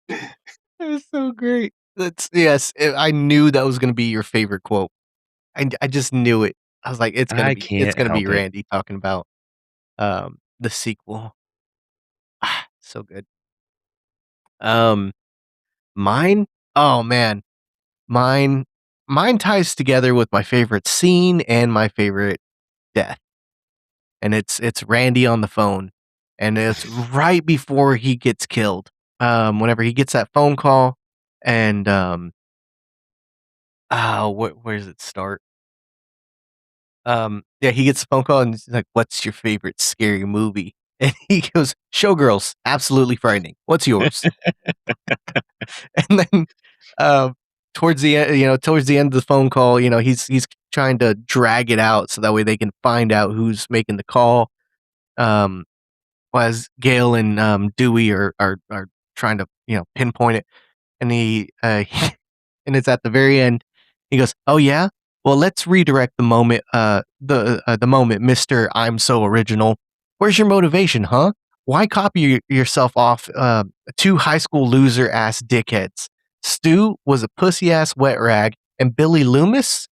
It was so great. I knew that was going to be your favorite quote. I just knew it. I was like, it's I gonna can't be help it. Randy talking about the sequel. So good. Mine. Oh man, mine. Mine ties together with my favorite scene and my favorite death, and it's Randy on the phone, and it's right before he gets killed. Whenever he gets that phone call, and where does it start? Yeah, he gets a phone call and he's like, "What's your favorite scary movie?" And he goes, "Showgirls, absolutely frightening. What's yours?" And then, towards the end, towards the end of the phone call, he's trying to drag it out so that way they can find out who's making the call. Um, as Gail and Dewey are trying to pinpoint it, and he and it's at the very end. He goes, "Oh yeah, well let's redirect the moment. The moment, Mister. I'm so original. Where's your motivation, huh? Why copy yourself off two high school loser ass dickheads? Stu was a pussy ass wet rag, and Billy Loomis.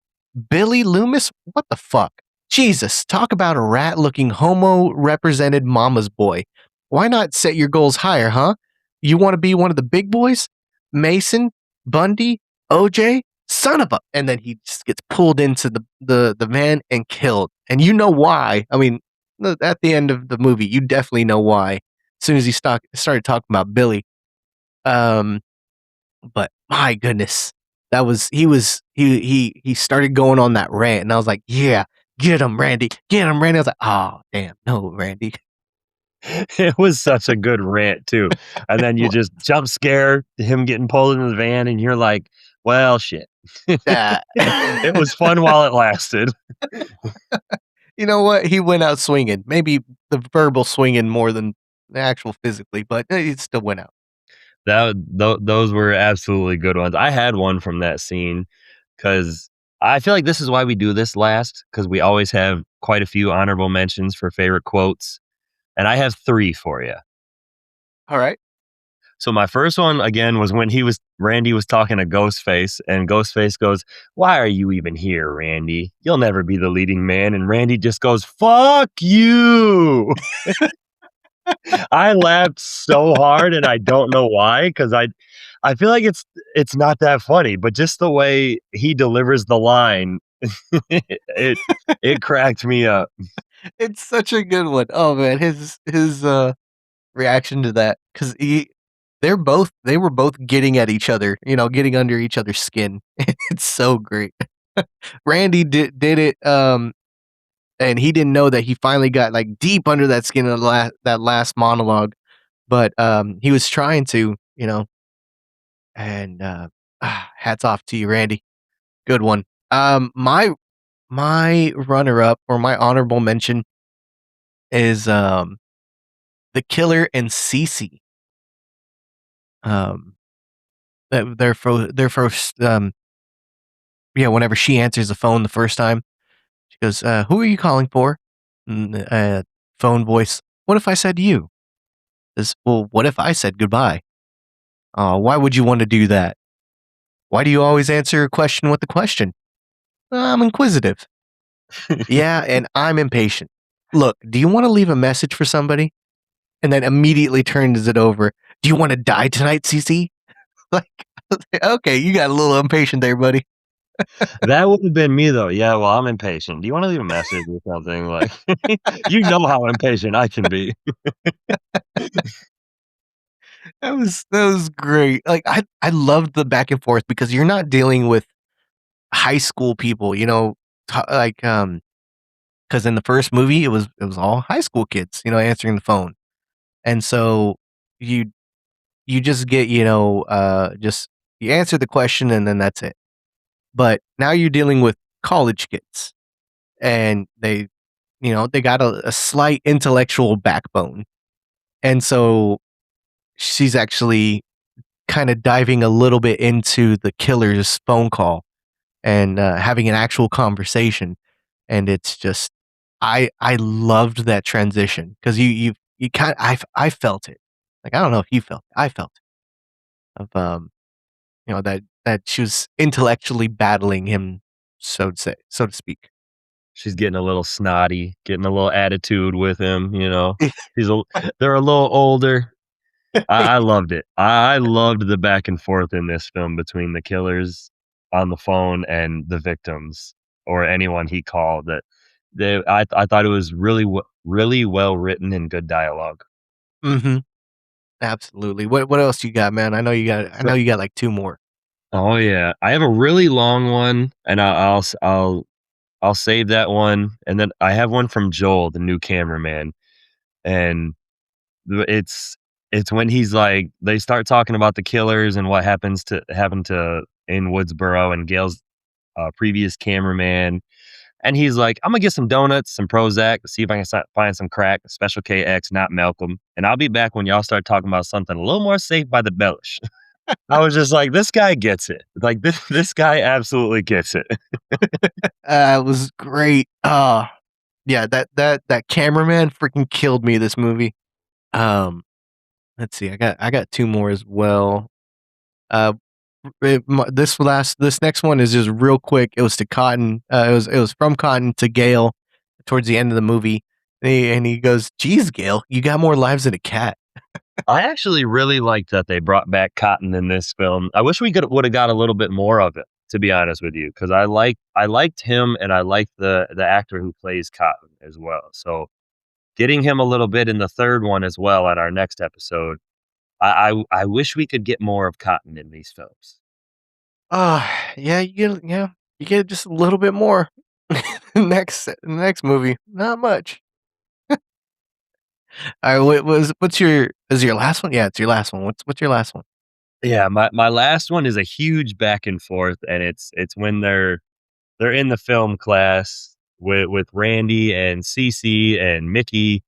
Billy Loomis. What the fuck? Jesus, talk about a rat looking homo represented mama's boy. Why not set your goals higher, huh? You want to be one of the big boys? Mason, Bundy, OJ, son of a," and then he just gets pulled into the van and killed. And you know why. I mean, at the end of the movie, you definitely know why. As soon as he started talking about Billy. But my goodness, he started going on that rant, and I was like, yeah, get him, Randy. Get him, Randy. I was like, oh damn, no, Randy. It was such a good rant too. And then you just jump scare him getting pulled into the van and you're like, well, shit. It was fun while it lasted. You know what? He went out swinging. Maybe the verbal swinging more than the actual physically, but he still went out. Those were absolutely good ones. I had one from that scene because I feel like this is why we do this last, because we always have quite a few honorable mentions for favorite quotes. And I have 3 for you. All right. So my first one, again, was when Randy was talking to Ghostface, and Ghostface goes, "Why are you even here, Randy? You'll never be the leading man." And Randy just goes, "Fuck you." I laughed so hard, and I don't know why, because I feel like it's not that funny, but just the way he delivers the line, it cracked me up. It's such a good one. Oh man, his reaction to that, because they were both getting at each other, getting under each other's skin. It's so great. Randy did it, and he didn't know that he finally got like deep under that skin in that last monologue, but he was trying to, and hats off to you, Randy. Good one. My runner up or my honorable mention is the killer and Cece. Their first whenever she answers the phone the first time, she goes, "Who are you calling for?" And, phone voice, "What if I said you?" Says, "Well, what if I said goodbye?" Why would you want to do that? Why do you always answer a question with a question? I'm inquisitive. Yeah, and I'm impatient. Look, do you want to leave a message for somebody? And then immediately turns it over. Do you want to die tonight, CC? Like, okay, you got a little impatient there, buddy. That would have been me though. Yeah, well, I'm impatient. Do you want to leave a message or something? Like, you know how impatient I can be. That was great. Like I loved the back and forth because you're not dealing with high school people, like because in the first movie it was all high school kids, answering the phone, and so you just get just you answer the question and then that's it. But now you're dealing with college kids, and they got a slight intellectual backbone, and so she's actually kind of diving a little bit into the killer's phone call and having an actual conversation, and it's just I loved that transition because you kind I felt it. Like I don't know if you felt it. I felt it of that she was intellectually battling him, so to speak. She's getting a little snotty, getting a little attitude with him. They're a little older. I loved it. I loved the back and forth in this film between the killers on the phone and the victims or anyone he called. I thought it was really well written and good dialogue. Mm-hmm. Absolutely. What else you got, man? I know you got like two more. Oh yeah, I have a really long one, and I'll save that one, and then I have one from Joel, the new cameraman, and it's when he's like they start talking about the killers and what happened to in Woodsboro and Gail's previous cameraman, and he's like, "I'm gonna get some donuts, some Prozac, see if I can find some crack, Special KX, not Malcolm, and I'll be back when y'all start talking about something a little more safe by the bellish." I was just like, this guy gets it. Like this guy absolutely gets it. It was great. Yeah, that cameraman freaking killed me this movie. Let's see. I got two more as well. This next one is just real quick. It was to Cotton. It was from Cotton to Gail towards the end of the movie, and he goes, "Geez, Gail, you got more lives than a cat." I actually really liked that they brought back Cotton in this film. I wish we would have got a little bit more of it, to be honest with you, because I liked him and I liked the actor who plays Cotton as well. So getting him a little bit in the third one as well at our next episode. I wish we could get more of Cotton in these films. Yeah, you get just a little bit more. next movie, not much. All right, what's your last one? Yeah, it's your last one. What's your last one? Yeah, my last one is a huge back and forth, and it's when they're in the film class with Randy and Cece and Mickey,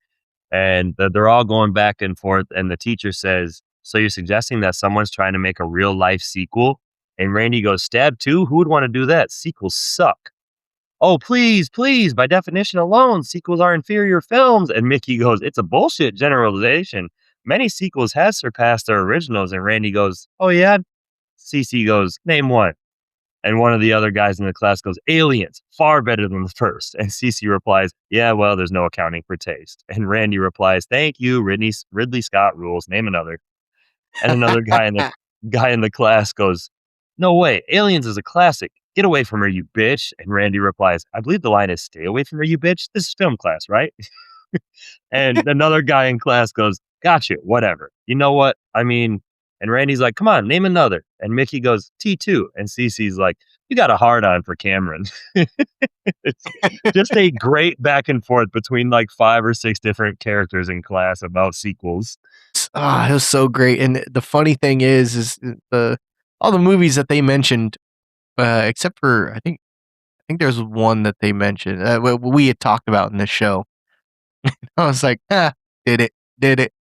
and they're all going back and forth, and the teacher says, "So you're suggesting that someone's trying to make a real life sequel?" And Randy goes, "Stab 2? Who would want to do that? Sequels suck." "Oh, please, please, by definition alone, sequels are inferior films." And Mickey goes, "It's a bullshit generalization. Many sequels have surpassed their originals." And Randy goes, "Oh yeah?" CC goes, "Name one." And one of the other guys in the class goes, "Aliens, far better than the first." And CC replies, "Yeah, well, there's no accounting for taste." And Randy replies, "Thank you, Ridley Scott rules. Name another." And another guy in the class goes, "No way, Aliens is a classic. Get away from her, you bitch." And Randy replies, "I believe the line is stay away from her, you bitch. This is film class, right?" And another guy in class goes, "Gotcha, whatever. You know what? I mean, And Randy's like, come on, name another. And Mickey goes, T2. And Cece's like, you got a hard on for Cameron. It's just a great back and forth between like 5 or 6 different characters in class about sequels. It was so great. And the funny thing is all the movies that they mentioned, except for I think there's one that they mentioned we had talked about in this show. I was like, did it.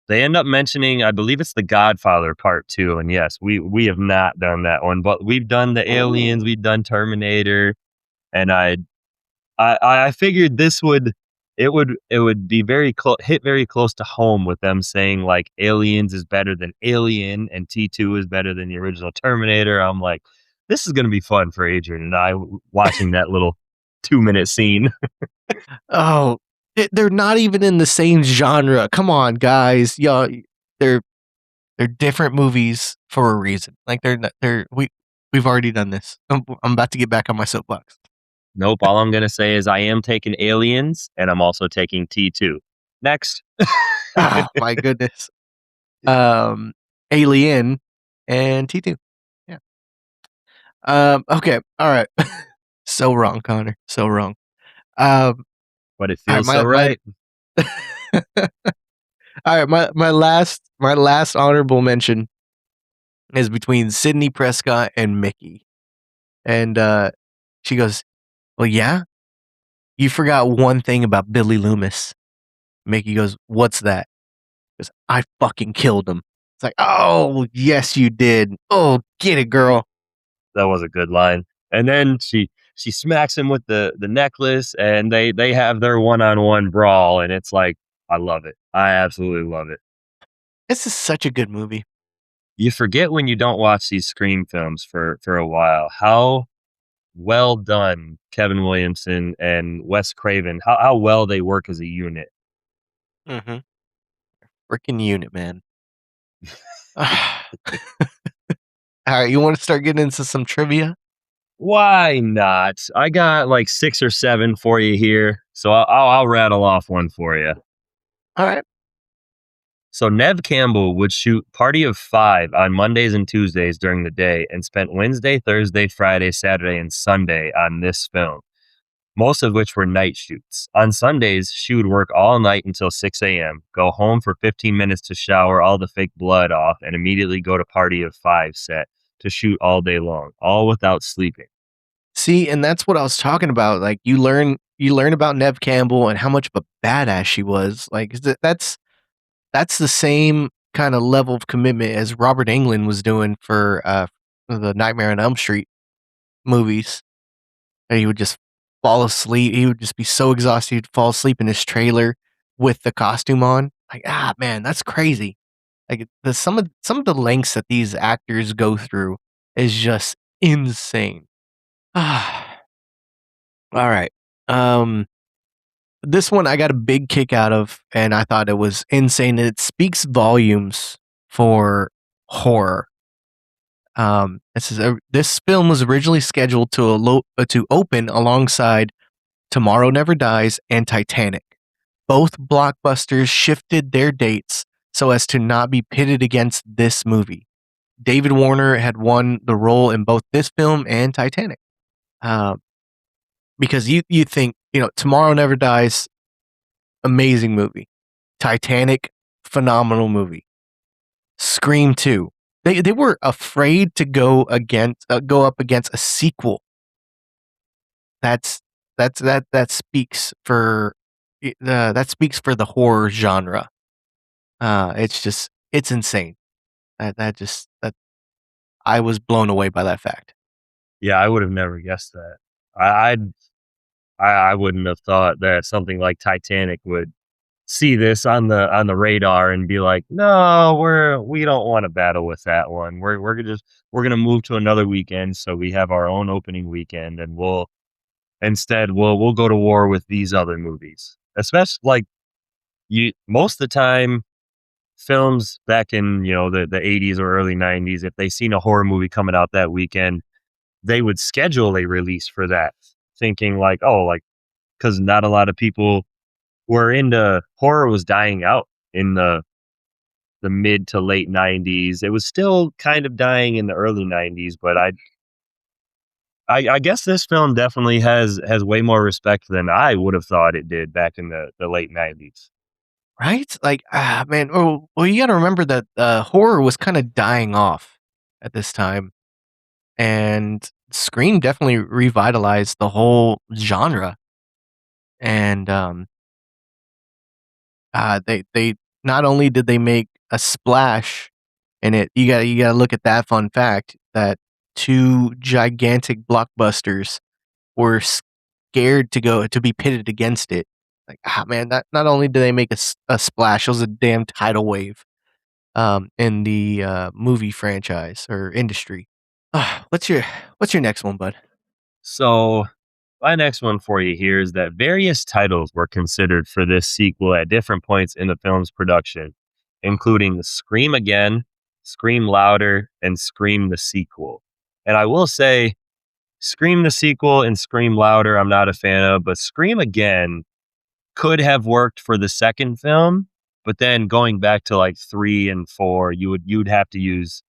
They end up mentioning, I believe it's The Godfather Part 2. And yes, we have not done that one, but we've done the Aliens, we've done Terminator, and I figured this would be hit very close to home with them saying like Aliens is better than Alien and T2 is better than the original Terminator. I'm like, this is going to be fun for Adrian and I watching that little 2-minute scene. Oh, they're not even in the same genre. Come on, guys. Y'all, they're different movies for a reason. Like we've already done this. I'm about to get back on my soapbox. Nope. All I'm going to say is I am taking Aliens and I'm also taking T2. Next. Oh, my goodness. Alien and T2. Yeah. Okay. All right. So wrong, Connor. So wrong. But it feels so right. All right, my last honorable mention is between Sidney Prescott and Mickey. And she goes, well, yeah, you forgot one thing about Billy Loomis. Mickey goes, what's that? He goes, I fucking killed him. It's like, oh, yes, you did. Oh, get it, girl. That was a good line. And then she smacks him with the necklace and they have their one-on-one brawl. And it's like, I love it. I absolutely love it. This is such a good movie. You forget when you don't watch these Scream films for a while, how well done Kevin Williamson and Wes Craven, how well they work as a unit. Mm-hmm. Freaking unit, man. All right, you want to start getting into some trivia? Why not? I got like 6 or 7 for you here, so I'll rattle off one for you. All right. So Neve Campbell would shoot Party of 5 on Mondays and Tuesdays during the day and spent Wednesday, Thursday, Friday, Saturday, and Sunday on this film, most of which were night shoots. On Sundays, she would work all night until 6 a.m., go home for 15 minutes to shower all the fake blood off, and immediately go to Party of 5 set to shoot all day long, all without sleeping. See, and that's what I was talking about. Like you learn about Neve Campbell and how much of a badass she was. Like that's the same kind of level of commitment as Robert Englund was doing for the Nightmare on Elm Street movies. And he would just fall asleep. He would just be so exhausted he'd fall asleep in his trailer with the costume on. Like, man, that's crazy. Like some of the lengths that these actors go through is just insane. All right. This one I got a big kick out of, and I thought it was insane. It speaks volumes for horror. This film was originally scheduled to open alongside Tomorrow Never Dies and Titanic. Both blockbusters shifted their dates so as to not be pitted against this movie. David Warner had won the role in both this film and Titanic. Because you think, Tomorrow Never Dies, amazing movie. Titanic, phenomenal movie. Scream 2. They were afraid to go up against a sequel. That speaks for the horror genre. It's insane. That I was blown away by that fact. Yeah, I would have never guessed that. I wouldn't have thought that something like Titanic would see this on the radar and be like, no, we don't want to battle with that one. We're gonna move to another weekend, so we have our own opening weekend, and we'll go to war with these other movies. Especially like most of the time, films back in the 80s or early 90s, if they seen a horror movie coming out that weekend, they would schedule a release for that, thinking like, because not a lot of people were into horror was dying out in the the mid to late 90s. It was still kind of dying in the early 90s, but I guess this film definitely has way more respect than I would have thought it did back in the late 90s. Right? Like, man. Well, you got to remember that horror was kind of dying off at this time, and Scream definitely revitalized the whole genre. And they not only did they make a splash in it, you gotta look at that fun fact that two gigantic blockbusters were scared to be pitted against it. Like, man, that not only did they make a splash, it was a damn tidal wave in the movie franchise or industry. What's your next one, bud? So my next one for you here is that various titles were considered for this sequel at different points in the film's production, including Scream Again, Scream Louder, and Scream the Sequel. And I will say, Scream the Sequel and Scream Louder, I'm not a fan of, but Scream Again could have worked for the second film, but then going back to like 3 and 4, you'd have to use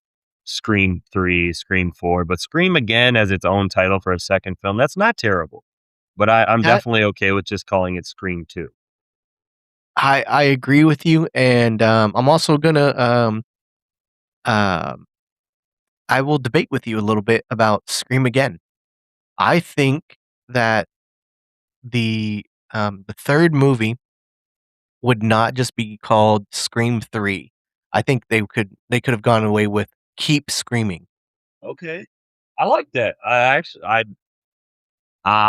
Scream 3, Scream 4, but Scream Again as its own title for a second film, that's not terrible. But I'm That definitely okay with just calling it Scream 2. I agree with you, and I'm also gonna um I will debate with you a little bit about Scream Again. I think that the third movie would not just be called Scream 3. I think they could have gone away with Keep Screaming. Okay. I like that. I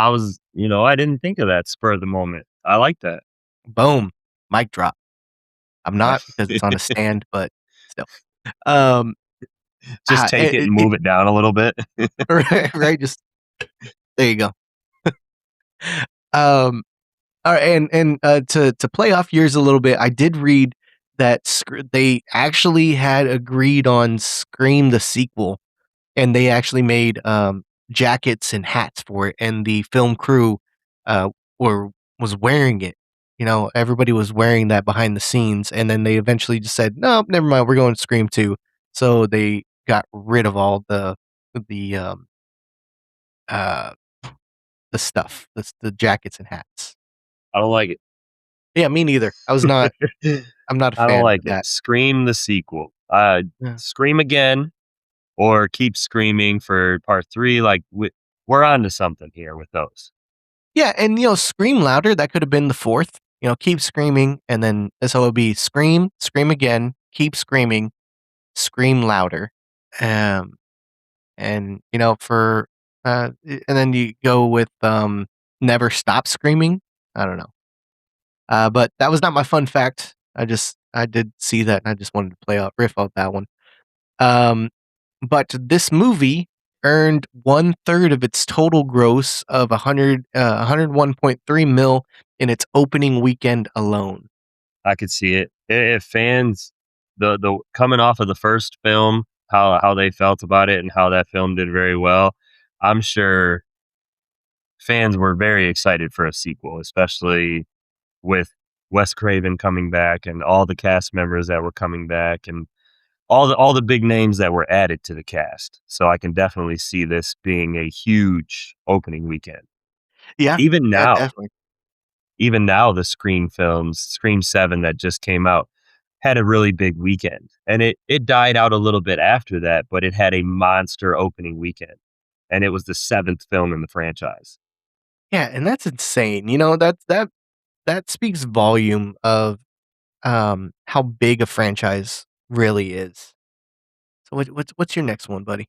was, I didn't think of that spur of the moment. I like that. Boom, mic drop. I'm not because it's on a stand, but still. Um, Just take it and move it down a little bit. right, just there you go. Um, all right, and to play off yours a little bit, I did read that they actually had agreed on Scream the sequel, and they actually made jackets and hats for it, and the film crew uh were was wearing it. Everybody was wearing that behind the scenes, and then they eventually just said, "No, never mind, we're going to Scream 2." So they got rid of all the uh the stuff, the jackets and hats. I don't like Yeah, me neither. it. I'm not a I don't fan like of it. that. Scream the sequel. Yeah. Scream Again or Keep Screaming for part 3. Like we're on to something here with those. Yeah, and Scream Louder, that could have been the fourth. Keep screaming, and then so it would be Scream, Scream Again, Keep Screaming, Scream Louder. Um and for and then you go with Never Stop Screaming. I don't know. But that was not my fun fact. I did see that and I just wanted to riff out that one. Um but this movie earned 1/3 of its total gross of 101.3 mil in its opening weekend alone. I could see it. If fans, the coming off of the first film, how they felt about it and how that film did very well, I'm sure fans were very excited for a sequel, especially with Wes Craven coming back and all the cast members that were coming back and all the big names that were added to the cast. So I can definitely see this being a huge opening weekend. Yeah, Even yeah, now, definitely. even now, the Scream films, Scream 7 that just came out, had a really big weekend. And it died out a little bit after that, but it had a monster opening weekend. And it was the 7th film in the franchise. Yeah, and that's insane. That speaks volume of how big a franchise really is. So what's your next one, buddy?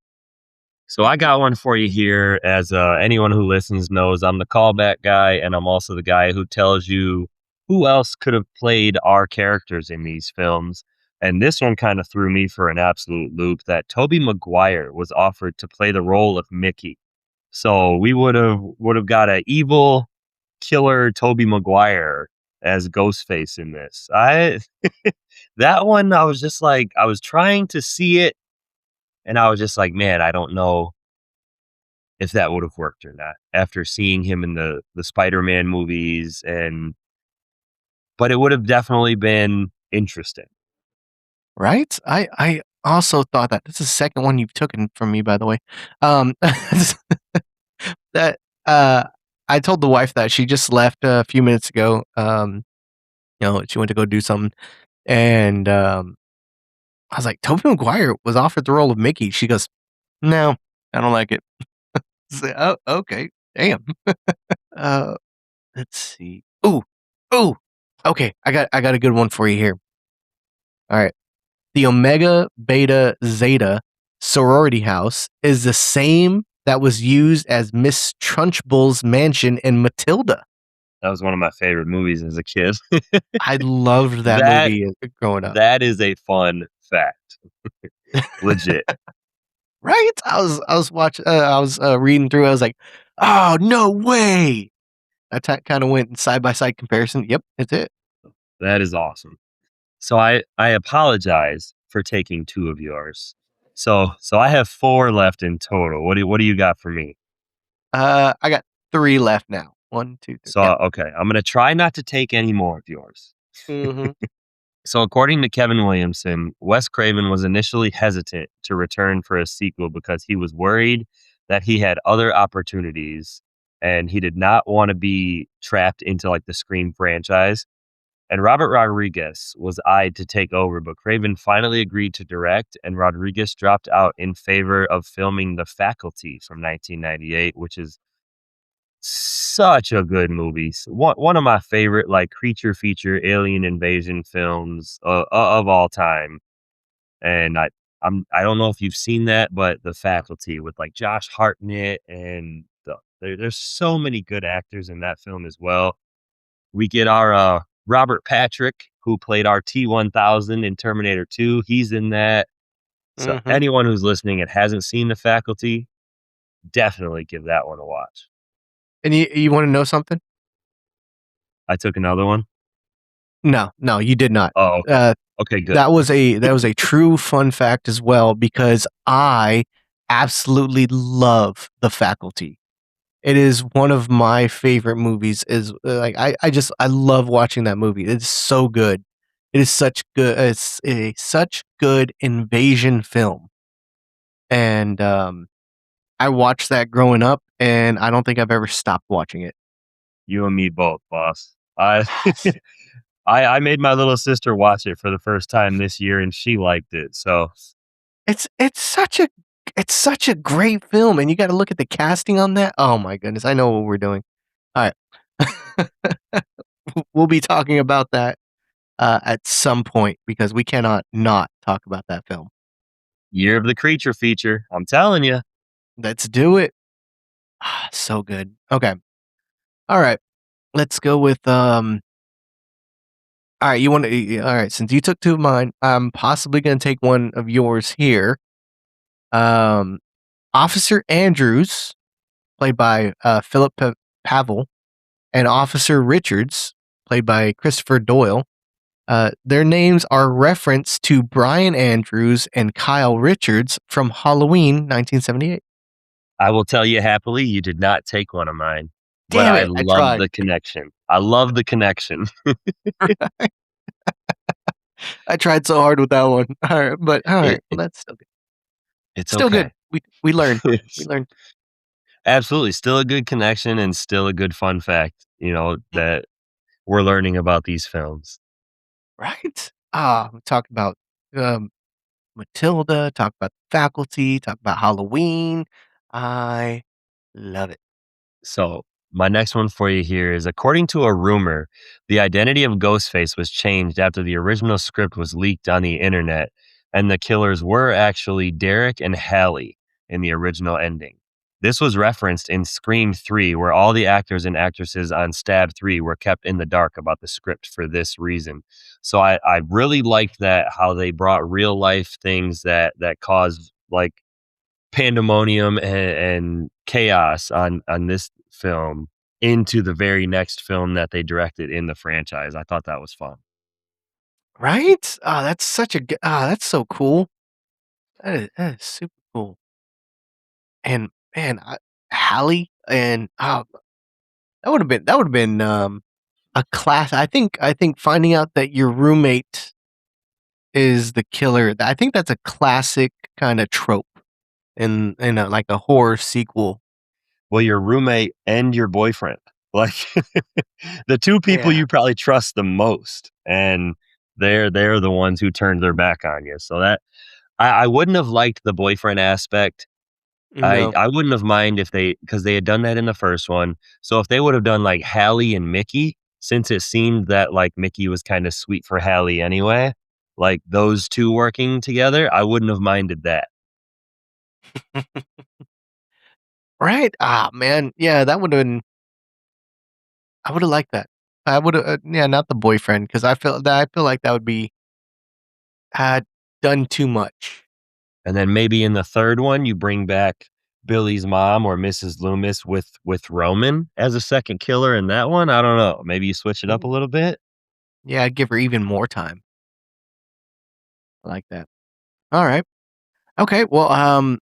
So I got one for you here. As anyone who listens knows, I'm the callback guy, and I'm also the guy who tells you who else could have played our characters in these films. And this one kind of threw me for an absolute loop that Tobey Maguire was offered to play the role of Mickey. So we would have got an evil killer Tobey Maguire as Ghostface in this. That one I was just like I was trying to see it and I was just like, man, I don't know if that would have worked or not after seeing him in the Spider-Man movies but it would have definitely been interesting. Right? I also thought that. This is the second one you've taken from me, by the way. That I told the wife that she just left a few minutes ago. She went to go do something, and I was like, Tobey Maguire was offered the role of Mickey. She goes, "No, I don't like it." I was like, oh, okay, damn. Uh, let's see. Ooh. Okay, I got a good one for you here. All right. The Omega Beta Zeta sorority house is the same that was used as Miss Trunchbull's mansion in Matilda. That was one of my favorite movies as a kid. I loved that That movie growing up. that is a fun fact. Legit. Right? I was watching. I was reading through. I was like, "Oh no way!" I kind of went side by side comparison. Yep, it's it. That is awesome. So I apologize for taking 2 of yours. So I have 4 left in total. What do you got for me? I got 3 left now. 1, 2, 3. So, Yeah. okay, I'm gonna try not to take any more of yours. Mm-hmm. So according to Kevin Williamson, Wes Craven was initially hesitant to return for a sequel because he was worried that he had other opportunities and he did not want to be trapped into like the Scream franchise. And Robert Rodriguez was eyed to take over, but Craven finally agreed to direct, and Rodriguez dropped out in favor of filming The Faculty from 1998, which is such a good movie. One of my favorite like creature feature alien invasion films of all time. And I don't know if you've seen that, but The Faculty with like Josh Hartnett and there's so many good actors in that film as well. We get our Robert Patrick, who played our T-1000 in Terminator 2. He's in that. So Mm-hmm. anyone who's listening and hasn't seen The Faculty, definitely give that one a watch. And you want to know something? I took another one. No, you did not. Oh, okay, good. That was a true fun fact as well because I absolutely love The Faculty. It is one of my favorite movies. Is like I love watching that movie. It's so good. It is such good. It's a such good invasion film, and I watched that growing up, and I don't think I've ever stopped watching it. You and me both, boss. I made my little sister watch it for the first time this year, and she liked it. So It's such a great film, and you got to look at the casting on that. Oh my goodness, I know what we're doing. All right, we'll be talking about that at some point because we cannot not talk about that film. Year of the Creature feature. I'm telling you. Let's do it. So good. Okay. All right. Let's go with all right, all right, since you took 2 of mine, I'm possibly going to take one of yours here. Officer Andrews, played by Philip Pavel, and Officer Richards, played by Christopher Doyle. Their names are referenced to Brian Andrews and Kyle Richards from Halloween 1978. I will tell you happily, you did not take one of mine. Damn But it, I love tried. the connection. I love the connection. I tried so hard with that one. All right, but all right, well, that's still good. It's Still okay. good. We learned. We learned. Absolutely. Still a good connection and still a good fun fact, that we're learning about these films. Right? We talked about Matilda, talk about the Faculty, talk about Halloween. I love it. So my next one for you here is, according to a rumor, the identity of Ghostface was changed after the original script was leaked on the internet, and the killers were actually Derek and Hallie in the original ending. This was referenced in Scream 3, where all the actors and actresses on Stab 3 were kept in the dark about the script for this reason. So I really liked that, how they brought real life things that caused like pandemonium and chaos on this film into the very next film that they directed in the franchise. I thought that was fun. Right? That's such a that's so cool. That is super cool. And man, Hallie and that would have been a class. I think finding out that your roommate is the killer. I think that's a classic kind of trope in like a horror sequel. Well, your roommate and your boyfriend, like the two people Yeah. you probably trust the most, and they're the ones who turned their back on you. So that I wouldn't have liked the boyfriend aspect. No. I wouldn't have mind if because they had done that in the first one. So if they would have done like Hallie and Mickey, since it seemed that like Mickey was kind of sweet for Hallie anyway, like those two working together, I wouldn't have minded that. Right? Ah, man. Yeah, that would have been. I would have liked that. I would have. Yeah, not the boyfriend, because I feel like that would be had done too much. And then maybe in the third one, you bring back Billy's mom or Mrs. Loomis with Roman as a second killer in that one. I don't know. Maybe you switch it up a little bit. Yeah, I'd give her even more time. I like that. All right. Okay. Well,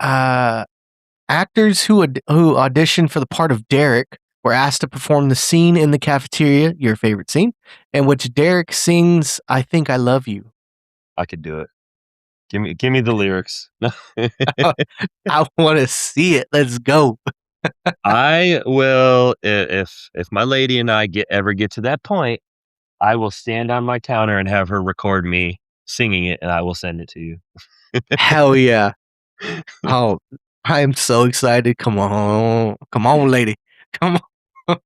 actors who auditioned for the part of Derek were asked to perform the scene in the cafeteria, your favorite scene, in which Derek sings "I Think I Love You." I could do it. Give me the lyrics. I want to see it. Let's go. I will if my lady and I ever get to that point, I will stand on my counter and have her record me singing it, and I will send it to you. Hell yeah. Oh, I am so excited. Come on, lady. Come on.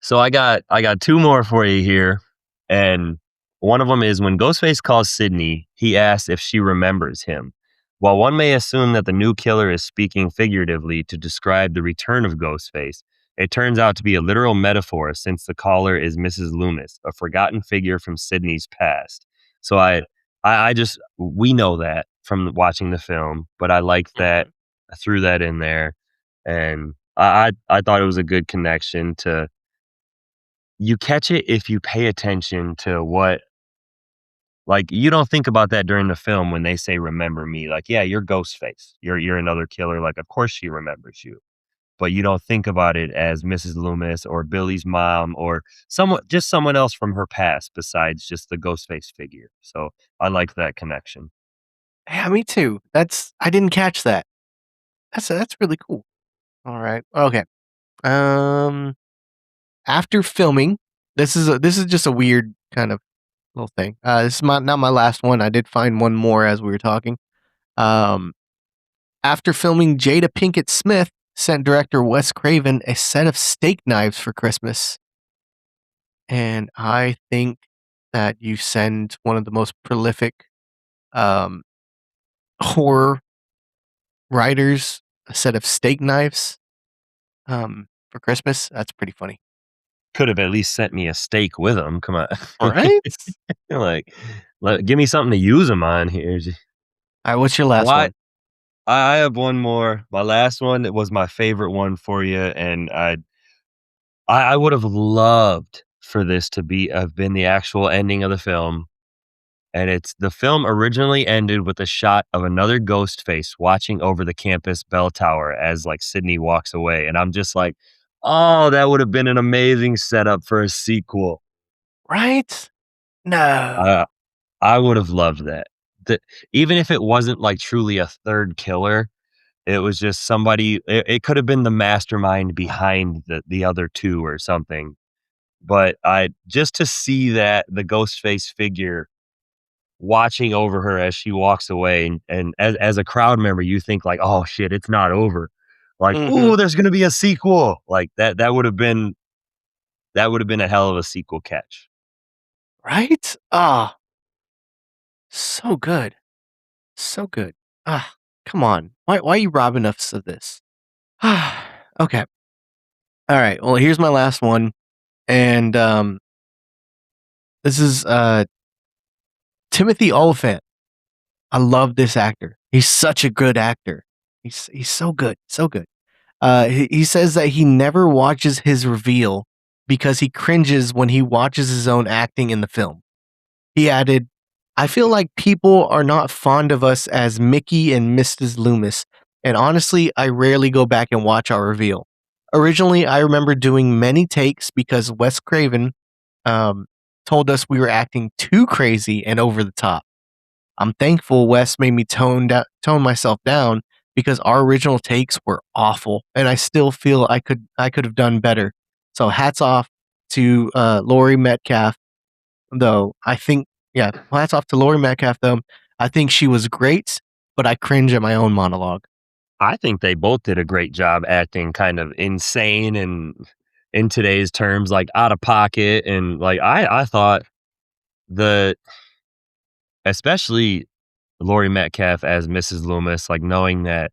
So I got two more for you here, and one of them is when Ghostface calls Sidney, he asks if she remembers him. While one may assume that the new killer is speaking figuratively to describe the return of Ghostface, it turns out to be a literal metaphor since the caller is Mrs. Loomis, a forgotten figure from Sidney's past. So I just, we know that from watching the film, but I liked that, I threw that in there, and I thought it was a good connection to, you catch it if you pay attention to what, like, you don't think about that during the film when they say, remember me. Like, yeah, you're Ghostface. You're another killer. Like, of course she remembers you. But you don't think about it as Mrs. Loomis or Billy's mom or someone else from her past besides just the Ghostface figure. So I like that connection. Yeah, me too. I didn't catch that. That's really cool. All right. Okay. After filming, this is just a weird kind of little thing. This is not my last one. I did find one more as we were talking. After filming, Jada Pinkett Smith sent director Wes Craven a set of steak knives for Christmas. And I think that you send one of the most prolific horror writers a set of steak knives for Christmas. That's pretty funny. Could have at least sent me a steak with them. Come on. Right? Like, give me something to use them on here. All right, what's your last one? I have one more. My last one, it was my favorite one for you, and I would have loved for this to have been the actual ending of the film. And it's, the film originally ended with a shot of another ghost face watching over the campus bell tower as like Sidney walks away. And I'm just like, oh, that would have been an amazing setup for a sequel. Right? No. I would have loved that. Even if it wasn't like truly a third killer, it was just somebody, it could have been the mastermind behind the other two or something. But just to see that, the ghost face figure watching over her as she walks away, and as a crowd member, you think like, oh shit, it's not over. Like, oh, there's gonna be a sequel. Like that would have been a hell of a sequel catch. Right? Ah. So good. So good. Ah, come on. Why are you robbing us of this? Okay. All right. Well, here's my last one. And this is Timothy Olyphant. I love this actor. He's such a good actor. He's so good. So good. He says that he never watches his reveal because he cringes when he watches his own acting in the film. He added, I feel like people are not fond of us as Mickey and Mrs. Loomis, and honestly, I rarely go back and watch our reveal. Originally, I remember doing many takes because Wes Craven told us we were acting too crazy and over the top. I'm thankful Wes made me tone myself down because our original takes were awful, and I still feel I could have done better. So hats off to Laurie Metcalf, though. Hats off to Laurie Metcalf, though. I think she was great, but I cringe at my own monologue. I think they both did a great job acting kind of insane and in today's terms, like out of pocket. And like, I thought especially Laurie Metcalf as Mrs. Loomis, like knowing that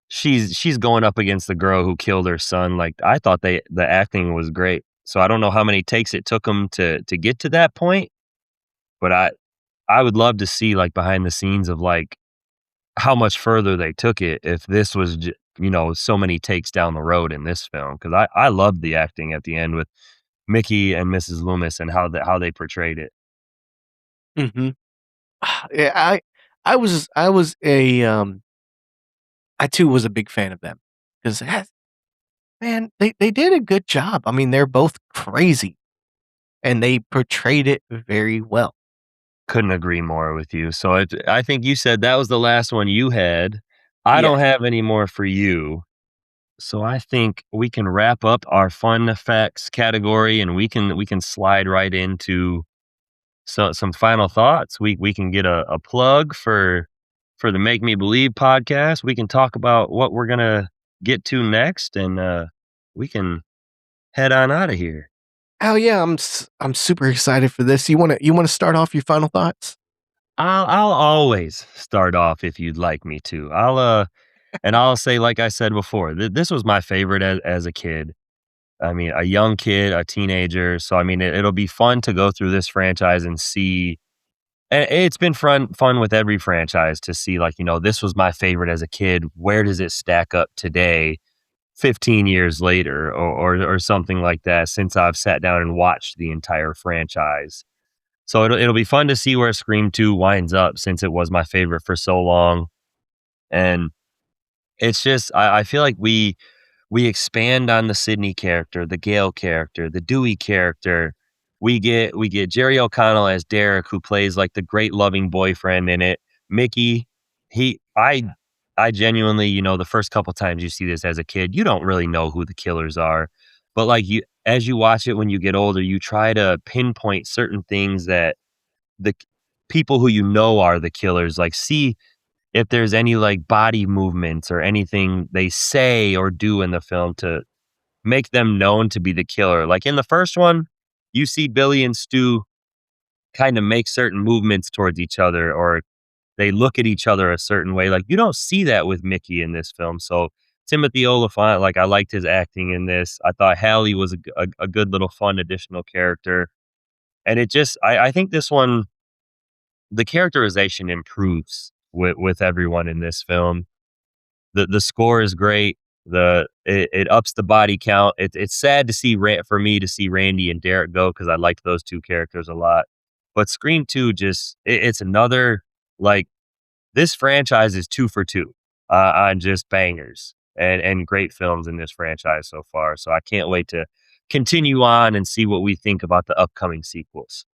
she's going up against the girl who killed her son. Like I thought the acting was great. So I don't know how many takes it took them to get to that point, but I would love to see like behind the scenes of like how much further they took it if this was so many takes down the road in this film, because I loved the acting at the end with Mickey and Mrs. Loomis and how they portrayed it. Mm-hmm. Yeah, I too was a big fan of them because man, they did a good job. I mean, they're both crazy, and they portrayed it very well. Couldn't agree more with you. So I think you said that was the last one you had. I don't have any more for you. So I think we can wrap up our fun facts category and we can slide right into some final thoughts. We can get a plug for the Make Me Believe podcast. We can talk about what we're gonna get to next, and we can head on out of here. Oh yeah, I'm super excited for this. You wanna start off your final thoughts? I'll always start off if you'd like me to. I'll say, like I said before, this was my favorite as a kid. I mean, a young kid, a teenager. So I mean, it'll be fun to go through this franchise and see. And it's been fun with every franchise to see, like, this was my favorite as a kid. Where does it stack up today, 15 years later, or something like that, since I've sat down and watched the entire franchise. So it'll be fun to see where Scream 2 winds up, since it was my favorite for so long. And it's just, I feel like we expand on the Sidney character, the Gail character, the Dewey character. We get Jerry O'Connell as Derek, who plays like the great loving boyfriend in it. Mickey, I genuinely, the first couple times you see this as a kid, you don't really know who the killers are. But like as you watch it when you get older, you try to pinpoint certain things that the people who are the killers, like see if there's any like body movements or anything they say or do in the film to make them known to be the killer. Like in the first one, you see Billy and Stu kind of make certain movements towards each other, or they look at each other a certain way. Like you don't see that with Mickey in this film. So Timothy Olyphant, like I liked his acting in this. I thought Hallie was a good little fun additional character. And it just, I think this one, the characterization improves with everyone in this film. The score is great. It ups the body count. It's sad to see for me to see Randy and Derek go, because I liked those two characters a lot. But Scream 2 just it's another, like, this franchise is 2 for 2 on just bangers and great films in this franchise so far. So I can't wait to continue on and see what we think about the upcoming sequels.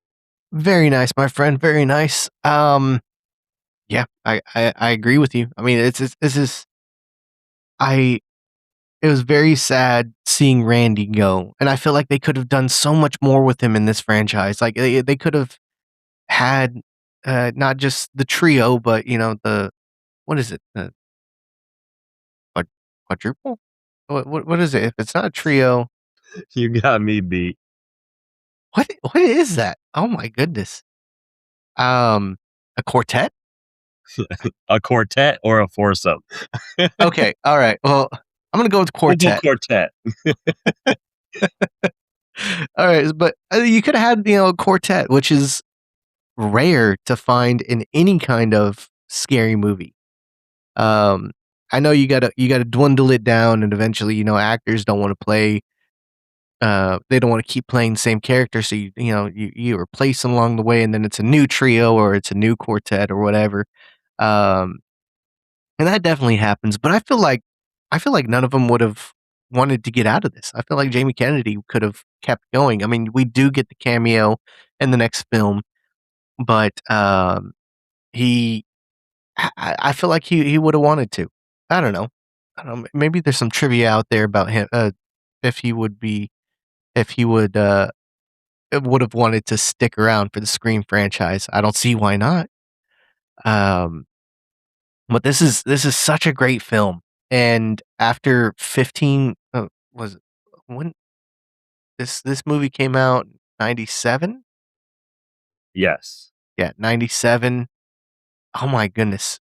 Very nice, my friend. Very nice. Yeah, I agree with you. I mean, it was very sad seeing Randy go, and I feel like they could have done so much more with him in this franchise. Like they could have had not just the trio, but what is it? The quadruple? What is it? If it's not a trio, You got me beat. what is that? Oh my goodness. A quartet? A quartet or a foursome? Okay, all right. Well, I'm gonna go with quartet. We'll go quartet. All right, but you could have had a quartet, which is rare to find in any kind of scary movie. I know you gotta dwindle it down, and eventually, actors don't want to play. They don't want to keep playing the same character, so you replace them along the way, and then it's a new trio or it's a new quartet or whatever. And that definitely happens. But I feel like none of them would have wanted to get out of this. I feel like Jamie Kennedy could have kept going. I mean, we do get the cameo in the next film, but he, I feel like he would have wanted to. I don't know. Maybe there's some trivia out there about him. If he would be, if he would have wanted to stick around for the Scream franchise. I don't see why not. Um, but this is such a great film. And after 15, was it, when this movie came out, 97? Yes. Yeah, 97. Oh my goodness.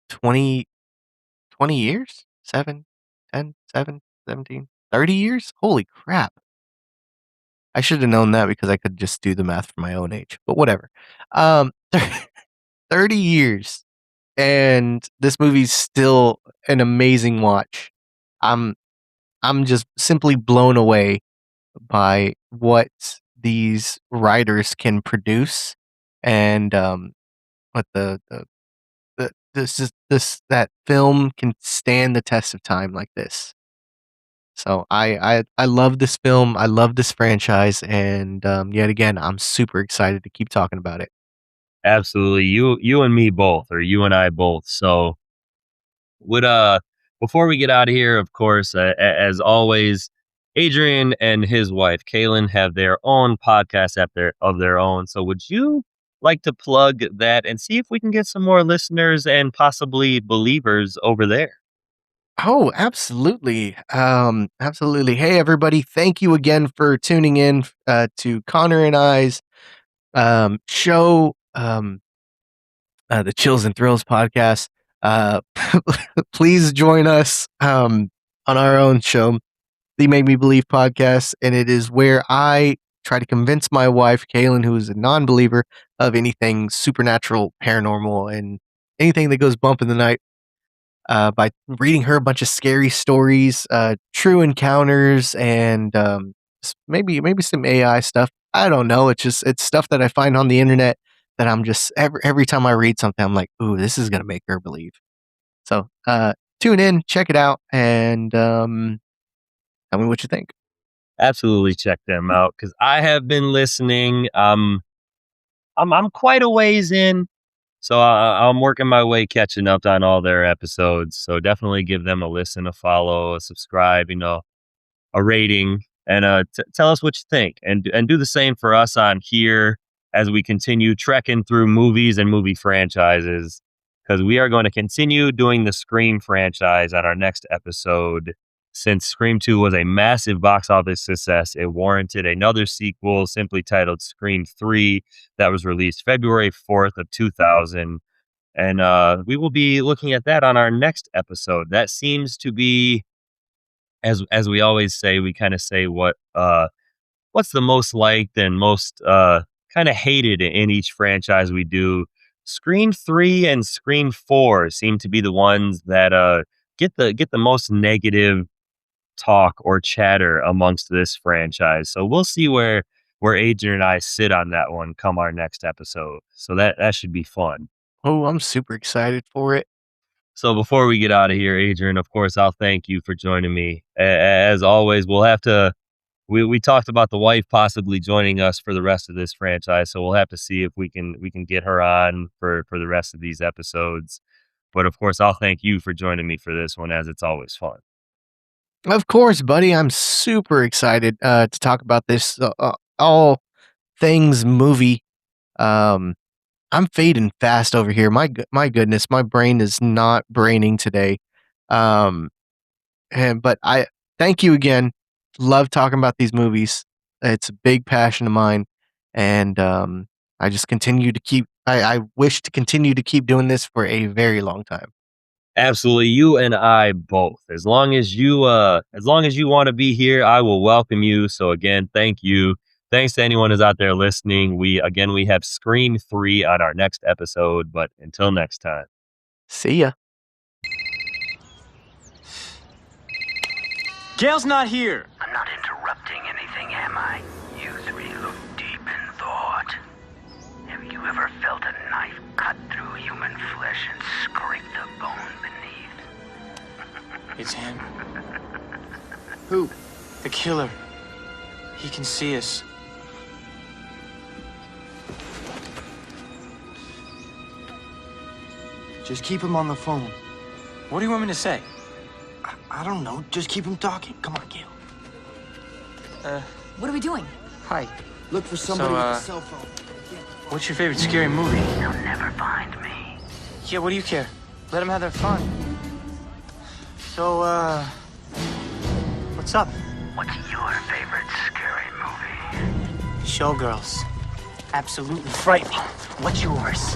20 years? 7, 10, 7, 17, 30 years? Holy crap. I should have known that because I could just do the math for my own age, but whatever. 30 years, and this movie's still an amazing watch. I'm just simply blown away by what these writers can produce, and what that film can stand the test of time like this. So I love this film. I love this franchise, and yet again, I'm super excited to keep talking about it. Absolutely. You and me both, or you and I both. So would before we get out of here, of course, as always, Adrian and his wife Kaylin have their own podcast of their own. So would you like to plug that and see if we can get some more listeners and possibly believers over there? Oh, absolutely. Absolutely. Hey, everybody. Thank you again for tuning in to Connor and I's show, the Chills and Thrills podcast. Please join us on our own show, the Make Me Believe podcast. And it is where I try to convince my wife, Kaylin, who is a non-believer, of anything supernatural, paranormal, and anything that goes bump in the night. By reading her a bunch of scary stories, true encounters, and maybe some AI stuff. I don't know. It's stuff that I find on the internet that I'm just every time I read something, I'm like, ooh, this is gonna make her believe. So tune in, check it out, and tell me what you think. Absolutely check them out because I have been listening. I'm quite a ways in. So I'm working my way catching up on all their episodes. So definitely give them a listen, a follow, a subscribe, a rating, and tell us what you think. And do the same for us on here as we continue trekking through movies and movie franchises, because we are going to continue doing the Scream franchise on our next episode. Since Scream 2 was a massive box office success, it warranted another sequel simply titled Scream 3 that was released February 4th of 2000. And we will be looking at that on our next episode. That seems to be, as we always say, we kind of say what's the most liked and most kind of hated in each franchise we do. Scream 3 and Scream 4 seem to be the ones that get the most negative talk or chatter amongst this franchise. So we'll see where Adrian and I sit on that one come our next episode. So that should be fun. Oh, I'm super excited for it. So before we get out of here, Adrian, of course, I'll thank you for joining me. As always, we'll have to, we talked about the wife possibly joining us for the rest of this franchise. So we'll have to see if we can get her on for the rest of these episodes. But of course, I'll thank you for joining me for this one, as it's always fun. Of course, buddy. I'm super excited to talk about this all things movie. I'm fading fast over here. My goodness, my brain is not braining today. But I thank you again. Love talking about these movies. It's a big passion of mine, and I just continue to keep. I wish to continue to keep doing this for a very long time. Absolutely, you and I both. As long as you want to be here, I will welcome you. So again, thank you. Thanks to anyone who's out there listening. We have Scream 3 on our next episode, but until next time. See ya. Gail's not here. I'm not interrupting anything, am I? You three look deep in thought. Have you ever felt a knife cut through human flesh and scrape the bone beneath? It's him. Who? The killer. He can see us. Just keep him on the phone. What do you want me to say? I don't know. Just keep him talking. Come on, Gail. What are we doing? Hi. Look for somebody with a cell phone. What's your favorite scary movie? You'll never find me. Yeah, what do you care? Let them have their fun. So, what's up? What's your favorite scary movie? Showgirls. Absolutely frightening. What's yours?